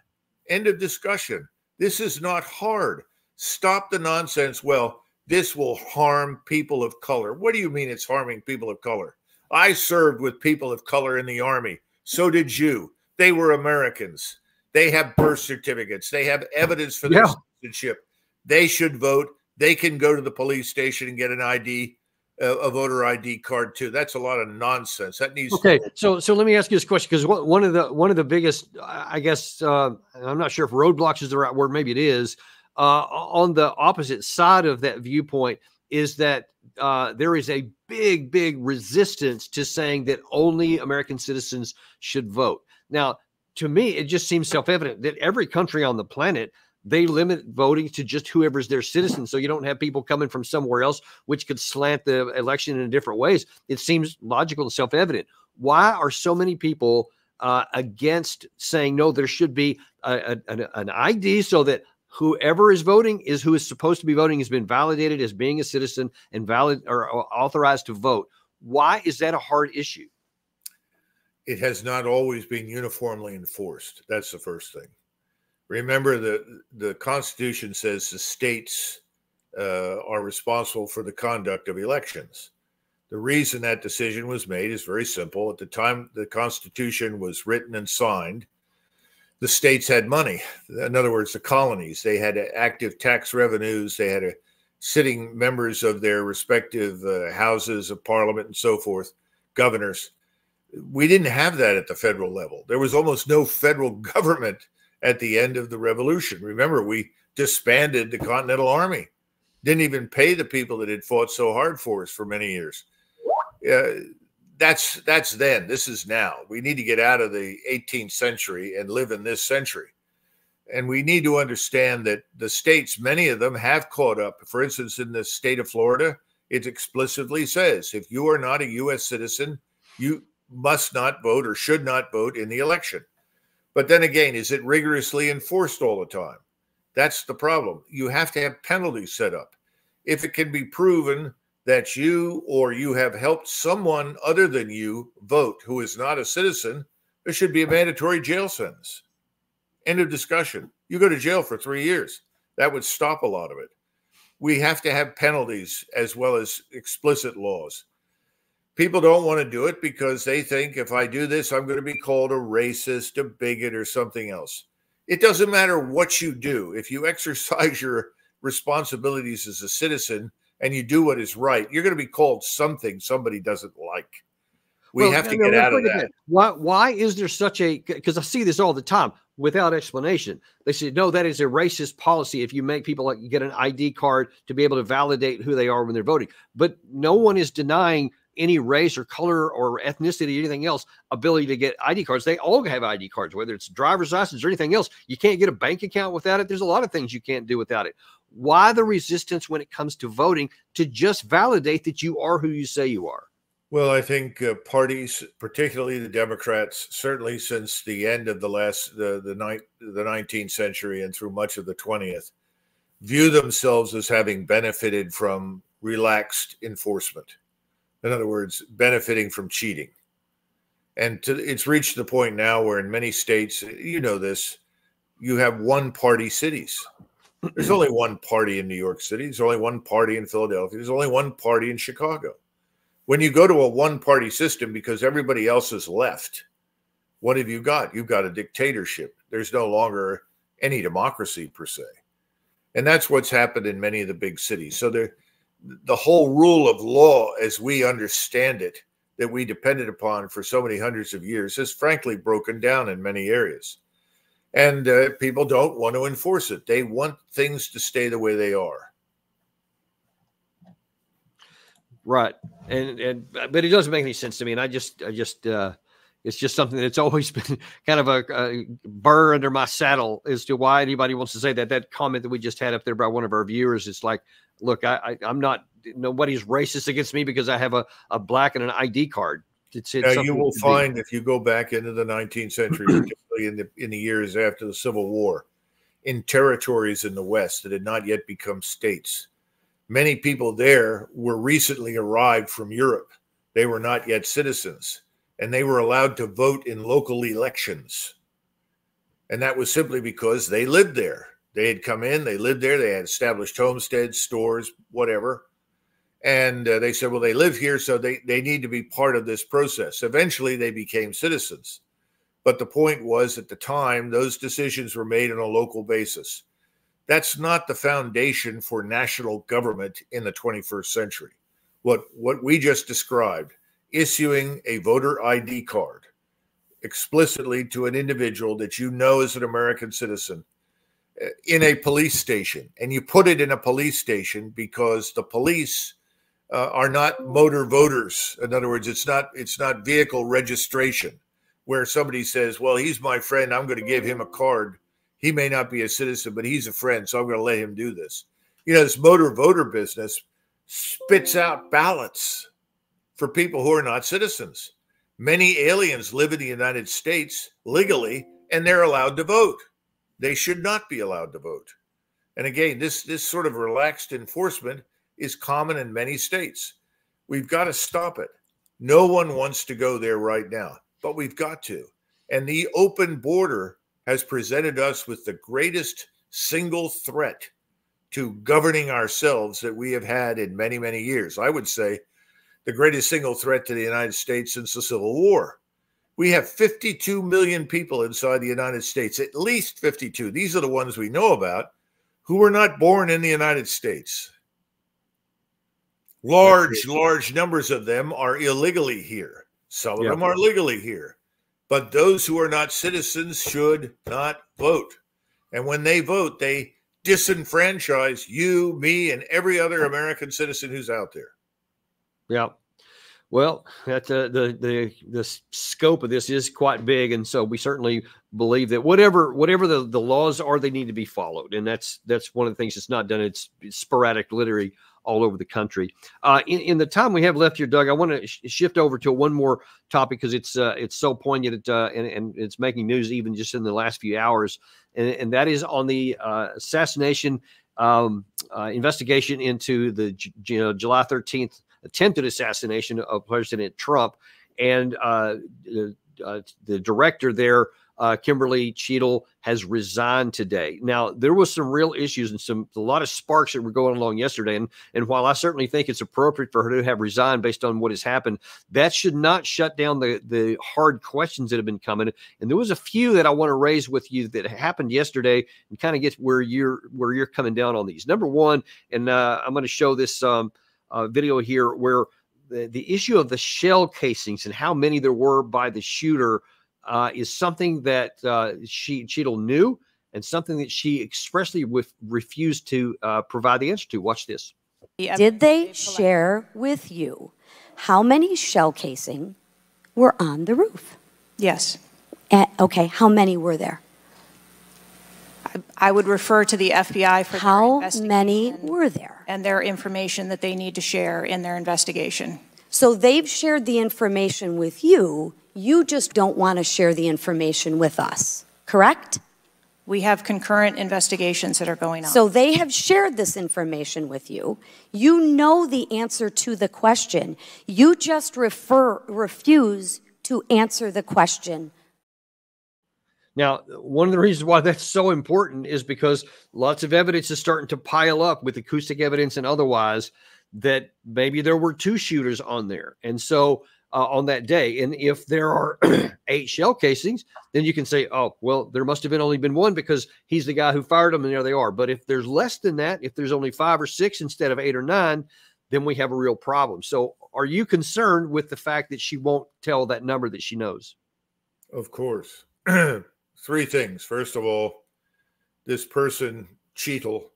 End of discussion. This is not hard. Stop the nonsense. Well, this will harm people of color. What do you mean it's harming people of color? I served with people of color in the Army. So did you. They were Americans. They have birth certificates. They have evidence for their citizenship. They should vote. They can go to the police station and get an ID, a voter ID card too. That's a lot of nonsense. That needs So let me ask you this question, because one of the biggest, I guess, I'm not sure if roadblocks is the right word. Maybe it is. On the opposite side of that viewpoint is that there is a big resistance to saying that only American citizens should vote. Now, to me, it just seems self-evident that every country on the planet, they limit voting to just whoever's their citizen. So you don't have people coming from somewhere else, which could slant the election in different ways. It seems logical and self-evident. Why are so many people against saying, no, there should be an ID so that whoever is voting is who is supposed to be voting, has been validated as being a citizen and valid or authorized to vote? Why is that a hard issue? It has not always been uniformly enforced. That's the first thing. Remember, the Constitution says the states are responsible for the conduct of elections. The reason that decision was made is very simple. At the time the Constitution was written and signed, the states had money. In other words, the colonies, they had active tax revenues. They had sitting members of their respective houses of parliament and so forth, governors. We didn't have that at the federal level. There was almost no federal government at the end of the revolution. Remember, we disbanded the Continental Army, didn't even pay the people that had fought so hard for us for many years. That's then. This is now. We need to get out of the 18th century and live in this century. And we need to understand that the states, many of them have caught up. For instance, in the state of Florida, it explicitly says, if you are not a U.S. citizen, you must not vote or should not vote in the election. But then again, is it rigorously enforced all the time? That's the problem. You have to have penalties set up. If it can be proven that you or you have helped someone other than you vote who is not a citizen, there should be a mandatory jail sentence. End of discussion. You go to jail for 3 years. That would stop a lot of it. We have to have penalties as well as explicit laws. People don't want to do it because they think if I do this, I'm going to be called a racist, a bigot, or something else. It doesn't matter what you do. If you exercise your responsibilities as a citizen and you do what is right, you're going to be called something somebody doesn't like. We have to get out of that. Why is there such a, because I see this all the time without explanation. They say, no, that is a racist policy if you make people like get an ID card to be able to validate who they are when they're voting. But no one is denying any race or color or ethnicity or anything else ability to get ID cards. They all have ID cards, whether it's driver's license or anything else. You can't get a bank account without it. There's a lot of things you can't do without it. Why the resistance when it comes to voting to just validate that you are who you say you are? Well, I think parties, particularly the Democrats, certainly since the end of the 19th century and through much of the 20th, view themselves as having benefited from relaxed enforcement. In other words, benefiting from cheating. And it's reached the point now where in many states, you know this, you have one-party cities. There's only one party in New York City. There's only one party in Philadelphia. There's only one party in Chicago. When you go to a one-party system because everybody else has left, what have you got? You've got a dictatorship. There's no longer any democracy per se. And that's what's happened in many of the big cities. So the whole rule of law as we understand it, that we depended upon for so many hundreds of years, has frankly broken down in many areas. And people don't want to enforce it. They want things to stay the way they are. Right. But it doesn't make any sense to me. And it's just something that's always been kind of a burr under my saddle as to why anybody wants to say that. That comment that we just had up there by one of our viewers, it's like, look, I'm not, nobody's racist against me because I have a black and an ID card. Now, you will find if you go back into the 19th century, particularly in the years after the Civil War, in territories in the West that had not yet become states, many people there were recently arrived from Europe. They were not yet citizens, and they were allowed to vote in local elections. And that was simply because they lived there. They had come in, they lived there, they had established homesteads, stores, whatever. And they said, well, they live here, so they need to be part of this process. Eventually, they became citizens. But the point was, at the time, those decisions were made on a local basis. That's not the foundation for national government in the 21st century. What we just described, issuing a voter ID card explicitly to an individual that you know is an American citizen in a police station, and you put it in a police station because the police are not motor voters. In other words, it's not vehicle registration where somebody says, well, he's my friend, I'm going to give him a card. He may not be a citizen, but he's a friend, so I'm going to let him do this. You know, this motor voter business spits out ballots for people who are not citizens. Many aliens live in the United States legally, and they're allowed to vote. They should not be allowed to vote. And again, this sort of relaxed enforcement is common in many states. We've got to stop it. No one wants to go there right now, but we've got to. And the open border has presented us with the greatest single threat to governing ourselves that we have had in many, many years. I would say the greatest single threat to the United States since the Civil War. We have 52 million people inside the United States, at least 52. These are the ones we know about, who were not born in the United States. Large numbers of them are illegally here. Some of them are legally here. But those who are not citizens should not vote. And when they vote, they disenfranchise you, me, and every other American citizen who's out there. Yeah. Well, that the scope of this is quite big, and so we certainly believe that whatever the laws are, they need to be followed, and that's one of the things that's not done. It's sporadic, literally all over the country. In the time we have left here, Doug, I want to shift over to one more topic because it's so poignant and it's making news even just in the last few hours, and that is on the assassination investigation into the July 13th attempted assassination of President Trump, and the director there Kimberly Cheadle has resigned today. Now, there was some real issues and a lot of sparks that were going along yesterday. And while I certainly think it's appropriate for her to have resigned based on what has happened, that should not shut down the hard questions that have been coming. And there was a few that I want to raise with you that happened yesterday and kind of get where you're coming down on these. Number one, and I'm going to show this video here where the issue of the shell casings and how many there were by the shooter is something that Cheadle knew and something that she expressly refused to provide the answer to. Watch this. Did they share with you how many shell casing were on the roof? Yes. Okay, how many were there? I would refer to the FBI for how many were there? And their information that they need to share in their investigation. So they've shared the information with you. You just don't want to share the information with us, correct? We have concurrent investigations that are going on. So they have shared this information with you. You know the answer to the question. You just refuse to answer the question. Now, one of the reasons why that's so important is because lots of evidence is starting to pile up with acoustic evidence and otherwise that maybe there were 2 shooters on there. And so on that day, and if there are 8 shell casings, then you can say, oh, well, there must have only been 1 because he's the guy who fired them and there they are. But if there's less than that, if there's only 5 or 6 instead of 8 or 9, then we have a real problem. So are you concerned with the fact that she won't tell that number that she knows? Of course. 3 things. First of all, this person, Cheadle,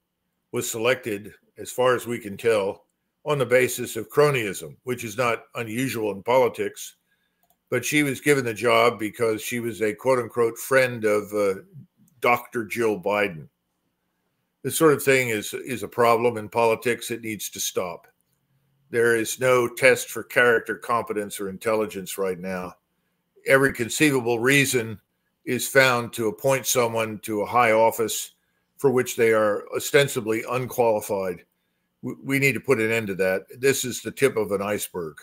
was selected, as far as we can tell, on the basis of cronyism, which is not unusual in politics. But she was given the job because she was a quote-unquote friend of Dr. Jill Biden. This sort of thing is a problem in politics. It needs to stop. There is no test for character, competence, or intelligence right now. Every conceivable reason is found to appoint someone to a high office for which they are ostensibly unqualified. We need to put an end to that. This is the tip of an iceberg.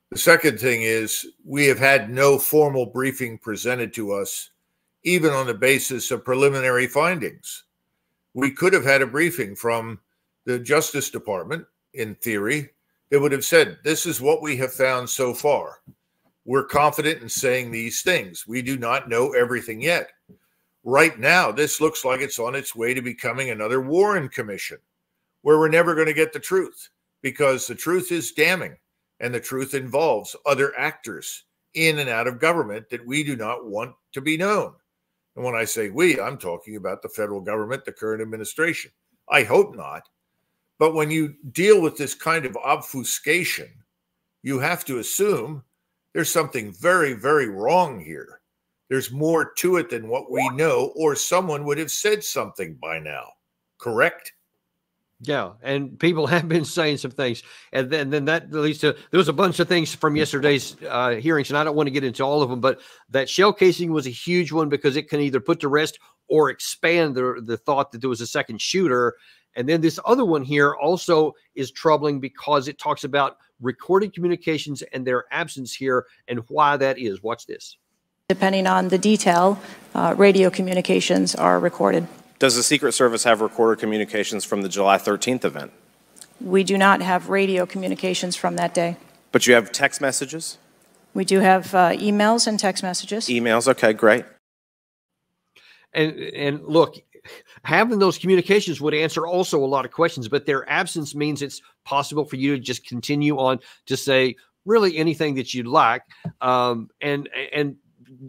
The second thing is we have had no formal briefing presented to us, even on the basis of preliminary findings. We could have had a briefing from the Justice Department, in theory, that would have said, this is what we have found so far. We're confident in saying these things. We do not know everything yet. Right now, this looks like it's on its way to becoming another Warren Commission, where we're never going to get the truth, because the truth is damning, and the truth involves other actors in and out of government that we do not want to be known. And when I say we, I'm talking about the federal government, the current administration. I hope not. But when you deal with this kind of obfuscation, you have to assume there's something very, very wrong here. There's more to it than what we know, or someone would have said something by now. Correct? Yeah, and people have been saying some things, and then that leads to there was a bunch of things from yesterday's hearings, and I don't want to get into all of them, but that shell casing was a huge one because it can either put to rest or expand the thought that there was a second shooter. And then this other one here also is troubling because it talks about recorded communications and their absence here and why that is. Watch this. Depending on the detail, radio communications are recorded. Does the Secret Service have recorded communications from the July 13th event? We do not have radio communications from that day. But you have text messages? We do have emails and text messages. Emails, okay, great. And look, having those communications would answer also a lot of questions, but their absence means it's possible for you to just continue on to say really anything that you'd like, and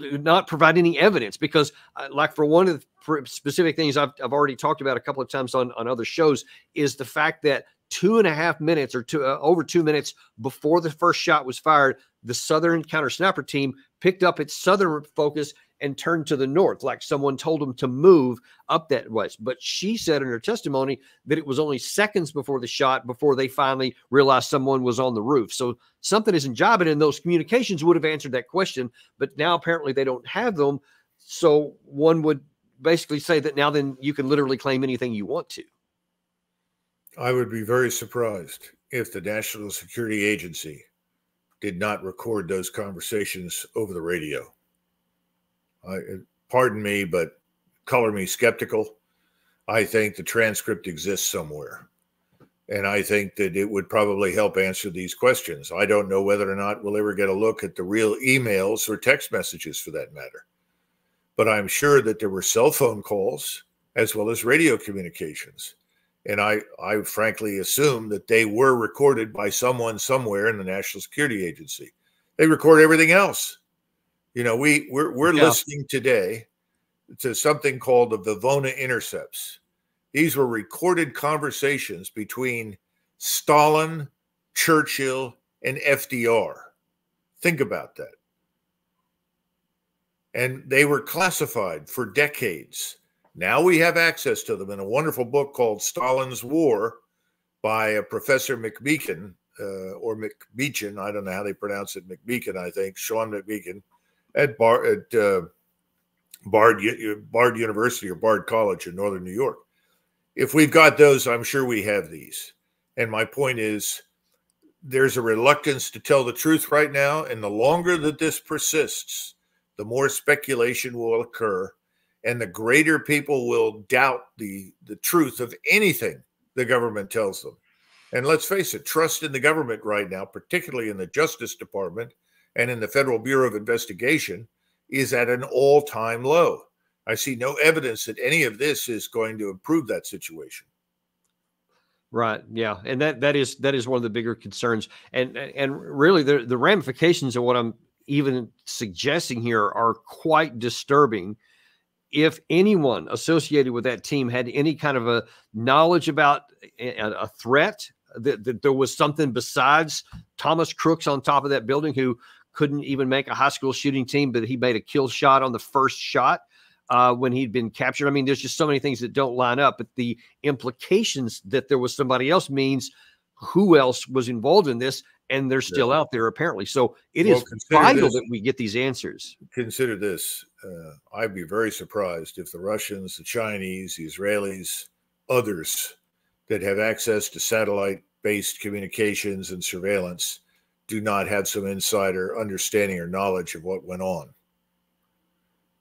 not provide any evidence, because like for one of the specific things I've already talked about a couple of times on other shows is the fact that 2.5 minutes or over 2 minutes before the first shot was fired, the Southern counter sniper team picked up its southern focus and turned to the north, like someone told them to move up that west. But she said in her testimony that it was only seconds before the shot before they finally realized someone was on the roof. So something isn't jiving, and those communications would have answered that question, but now apparently they don't have them. So one would basically say that now then you can literally claim anything you want to. I would be very surprised if the National Security Agency did not record those conversations over the radio. Pardon me, but color me skeptical. I think the transcript exists somewhere. And I think that it would probably help answer these questions. I don't know whether or not we'll ever get a look at the real emails or text messages for that matter. But I'm sure that there were cell phone calls as well as radio communications. And I frankly assume that they were recorded by someone somewhere in the National Security Agency. They record everything else. You know, we're listening today to something called the Vivona intercepts. These were recorded conversations between Stalin, Churchill, and FDR. Think about that. And they were classified for decades. Now we have access to them in a wonderful book called Stalin's War by a Professor McMeekin, or McMeechan, I don't know how they pronounce it, McMeekin, I think, Sean McMeekin, at Bard University or Bard College in Northern New York. If we've got those, I'm sure we have these. And my point is, there's a reluctance to tell the truth right now. And the longer that this persists, the more speculation will occur. And the greater people will doubt the truth of anything the government tells them. And let's face it, trust in the government right now, particularly in the Justice Department and in the Federal Bureau of Investigation, is at an all-time low. I see no evidence that any of this is going to improve that situation. Right. Yeah. And that is one of the bigger concerns. And really the ramifications of what I'm even suggesting here are quite disturbing. If anyone associated with that team had any kind of a knowledge about a threat, that there was something besides Thomas Crooks on top of that building who couldn't even make a high school shooting team, but he made a kill shot on the first shot when he'd been captured. I mean, there's just so many things that don't line up, but the implications that there was somebody else means who else was involved in this, and they're still out there apparently. So it is vital that we get these answers. Consider this. I'd be very surprised if the Russians, the Chinese, the Israelis, others that have access to satellite-based communications and surveillance do not have some insider understanding or knowledge of what went on.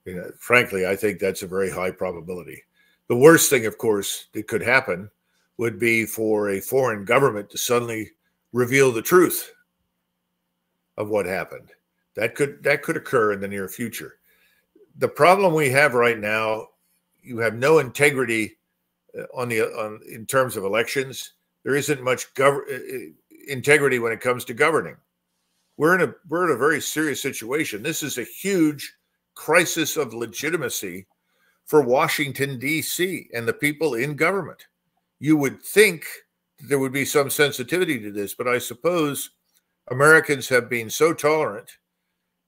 You know, frankly, I think that's a very high probability. The worst thing, of course, that could happen would be for a foreign government to suddenly reveal the truth of what happened. That could occur in the near future. The problem we have right now, you have no integrity in terms of elections. There isn't much integrity when it comes to governing. We're in a very serious situation. This is a huge crisis of legitimacy for Washington, D.C. and the people in government. You would think there would be some sensitivity to this, but I suppose Americans have been so tolerant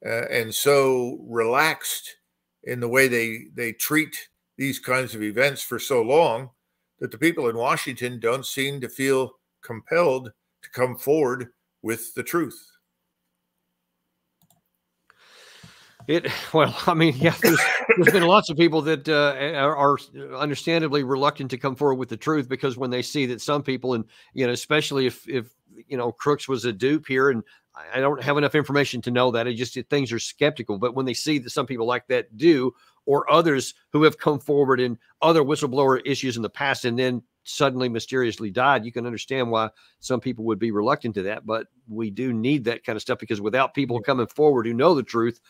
and so relaxed in the way they treat these kinds of events for so long that the people in Washington don't seem to feel compelled to come forward with the truth. Well, I mean, yeah, there's been lots of people that are understandably reluctant to come forward with the truth, because when they see that some people, and especially if Crooks was a dupe here, and I don't have enough information to know that, things are skeptical. But when they see that some people like that do, or others who have come forward in other whistleblower issues in the past and then suddenly mysteriously died, you can understand why some people would be reluctant to that. But we do need that kind of stuff, because without people coming forward who know the truth,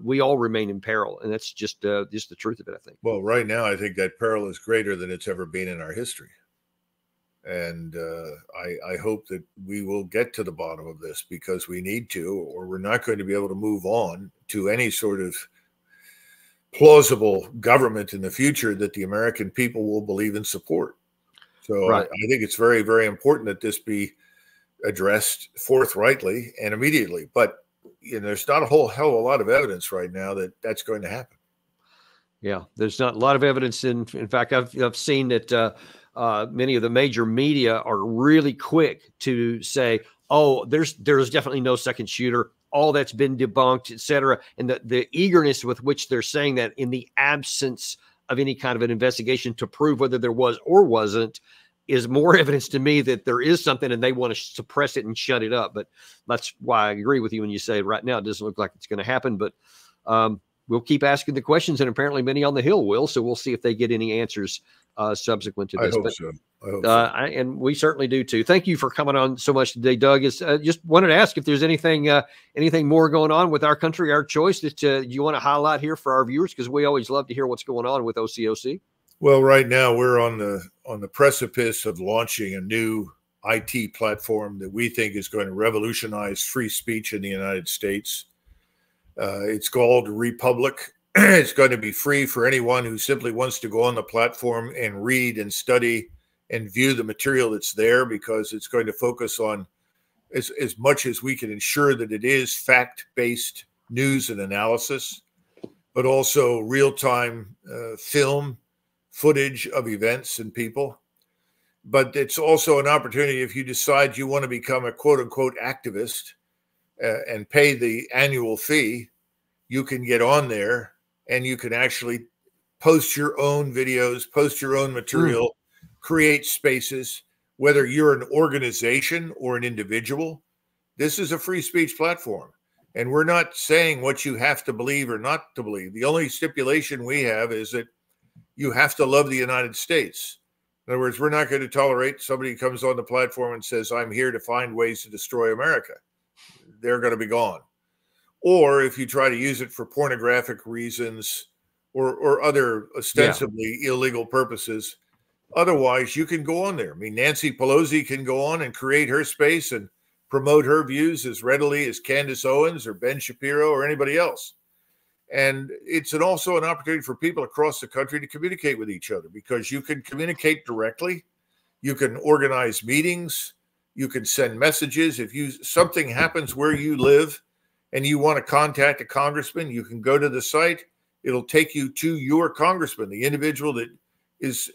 we all remain in peril, and that's just the truth of it, I think. Well, right now, I think that peril is greater than it's ever been in our history. And I hope that we will get to the bottom of this, because we need to, or we're not going to be able to move on to any sort of plausible government in the future that the American people will believe and support. So right. I think it's very, very important that this be addressed forthrightly and immediately. But there's not a whole hell of a lot of evidence right now that that's going to happen. Yeah, there's not a lot of evidence. In fact, I've seen that many of the major media are really quick to say, "Oh, there's definitely no second shooter. All that's been debunked, etc." And the eagerness with which they're saying that, in the absence of any kind of an investigation to prove whether there was or wasn't, is more evidence to me that there is something, and they want to suppress it and shut it up. But that's why I agree with you when you say right now it doesn't look like it's going to happen. But we'll keep asking the questions, and apparently many on the Hill will. So we'll see if they get any answers subsequent to this. I hope so. I hope so. And we certainly do too. Thank you for coming on so much today, Doug. Is just wanted to ask if there's anything more going on with Our Country, Our Choice that you want to highlight here for our viewers, because we always love to hear what's going on with OCOC. Well, right now we're on the precipice of launching a new IT platform that we think is going to revolutionize free speech in the United States. It's called Republic. It's going to be free for anyone who simply wants to go on the platform and read and study and view the material that's there, because it's going to focus on as much as we can ensure that it is fact-based news and analysis, but also real-time film footage of events and people. But it's also an opportunity, if you decide you want to become a quote-unquote activist and pay the annual fee, you can get on there and you can actually post your own videos, post your own material, create spaces, whether you're an organization or an individual. This is a free speech platform. And we're not saying what you have to believe or not to believe. The only stipulation we have is that you have to love the United States. In other words, we're not going to tolerate somebody who comes on the platform and says, I'm here to find ways to destroy America. They're going to be gone. Or if you try to use it for pornographic reasons or other ostensibly illegal purposes, otherwise you can go on there. I mean, Nancy Pelosi can go on and create her space and promote her views as readily as Candace Owens or Ben Shapiro or anybody else. And it's also an opportunity for people across the country to communicate with each other, because you can communicate directly. You can organize meetings. You can send messages. If something happens where you live and you want to contact a congressman, you can go to the site. It'll take you to your congressman, the individual that is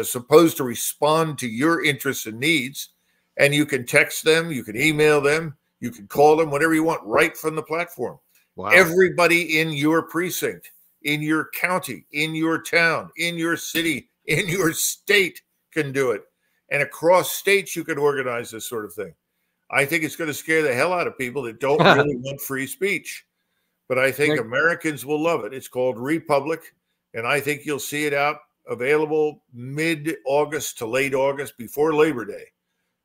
supposed to respond to your interests and needs. And you can text them, you can email them, you can call them, whatever you want, right from the platform. Wow. Everybody in your precinct, in your county, in your town, in your city, in your state can do it. And across states, you can organize this sort of thing. I think it's going to scare the hell out of people that don't really want free speech. But I think Americans will love it. It's called Republic. And I think you'll see it out available mid-August to late August, before Labor Day.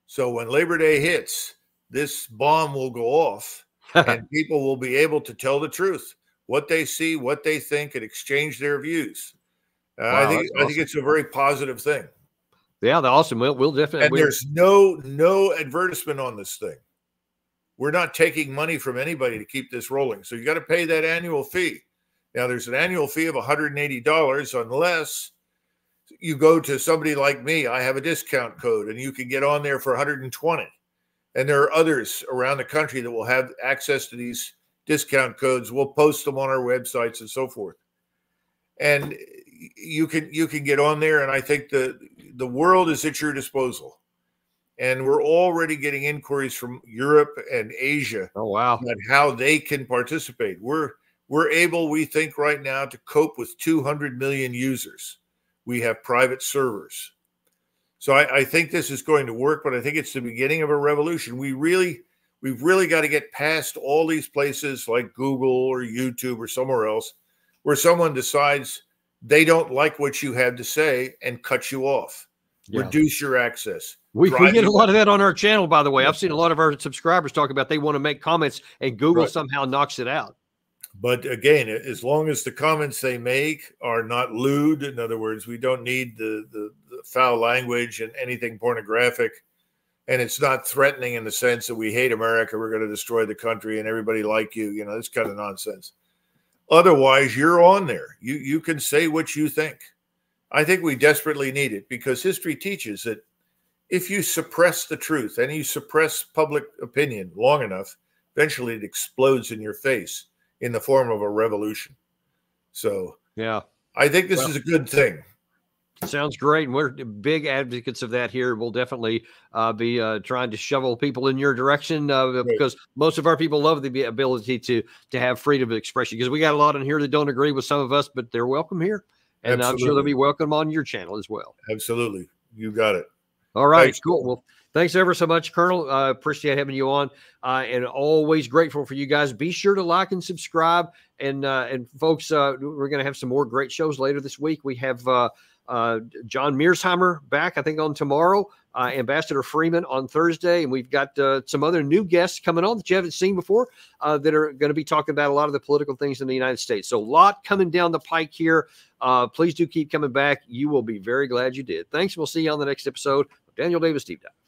So when Labor Day hits, this bomb will go off. And people will be able to tell the truth, what they see, what they think, and exchange their views. Wow, I think it's a very positive thing. Yeah, awesome. We'll definitely. And there's no advertisement on this thing. We're not taking money from anybody to keep this rolling. So you got to pay that annual fee. Now, there's an annual fee of $180 unless you go to somebody like me. I have a discount code, and you can get on there for $120. And there are others around the country that will have access to these discount codes. We'll post them on our websites and so forth. And you can get on there, and I think the world is at your disposal. And we're already getting inquiries from Europe and Asia. Oh, wow. On how they can participate. We're able, we think right now, to cope with 200 million users. We have private servers. So I think this is going to work, but I think it's the beginning of a revolution. We've really got to get past all these places like Google or YouTube or somewhere else where someone decides they don't like what you have to say and cut you off, reduce your access. We get a lot of that on our channel, by the way. I've seen a lot of our subscribers talk about they want to make comments and Google somehow knocks it out. But again, as long as the comments they make are not lewd, in other words, we don't need the foul language and anything pornographic, and it's not threatening in the sense that we hate America, we're going to destroy the country and everybody like you, this kind of nonsense. Otherwise, you're on there. You can say what you think. I think we desperately need it, because history teaches that if you suppress the truth and you suppress public opinion long enough, eventually it explodes in your face in the form of a revolution. So yeah, I think this is a good thing. Sounds great. And we're big advocates of that here. We'll definitely be trying to shovel people in your direction because most of our people love the ability to have freedom of expression, because we got a lot in here that don't agree with some of us, but they're welcome here. And I'm sure they'll be welcome on your channel as well. Absolutely. You got it. All right. Thanks. Cool. Well, Thanks ever so much, Colonel. Appreciate having you on, and always grateful for you guys. Be sure to like and subscribe, and folks, we're going to have some more great shows later this week. We have John Mearsheimer back, I think, on tomorrow. Ambassador Freeman on Thursday, and we've got some other new guests coming on that you haven't seen before that are going to be talking about a lot of the political things in the United States. So a lot coming down the pike here. Please do keep coming back. You will be very glad you did. Thanks. We'll see you on the next episode of Daniel Davis Deep Dive.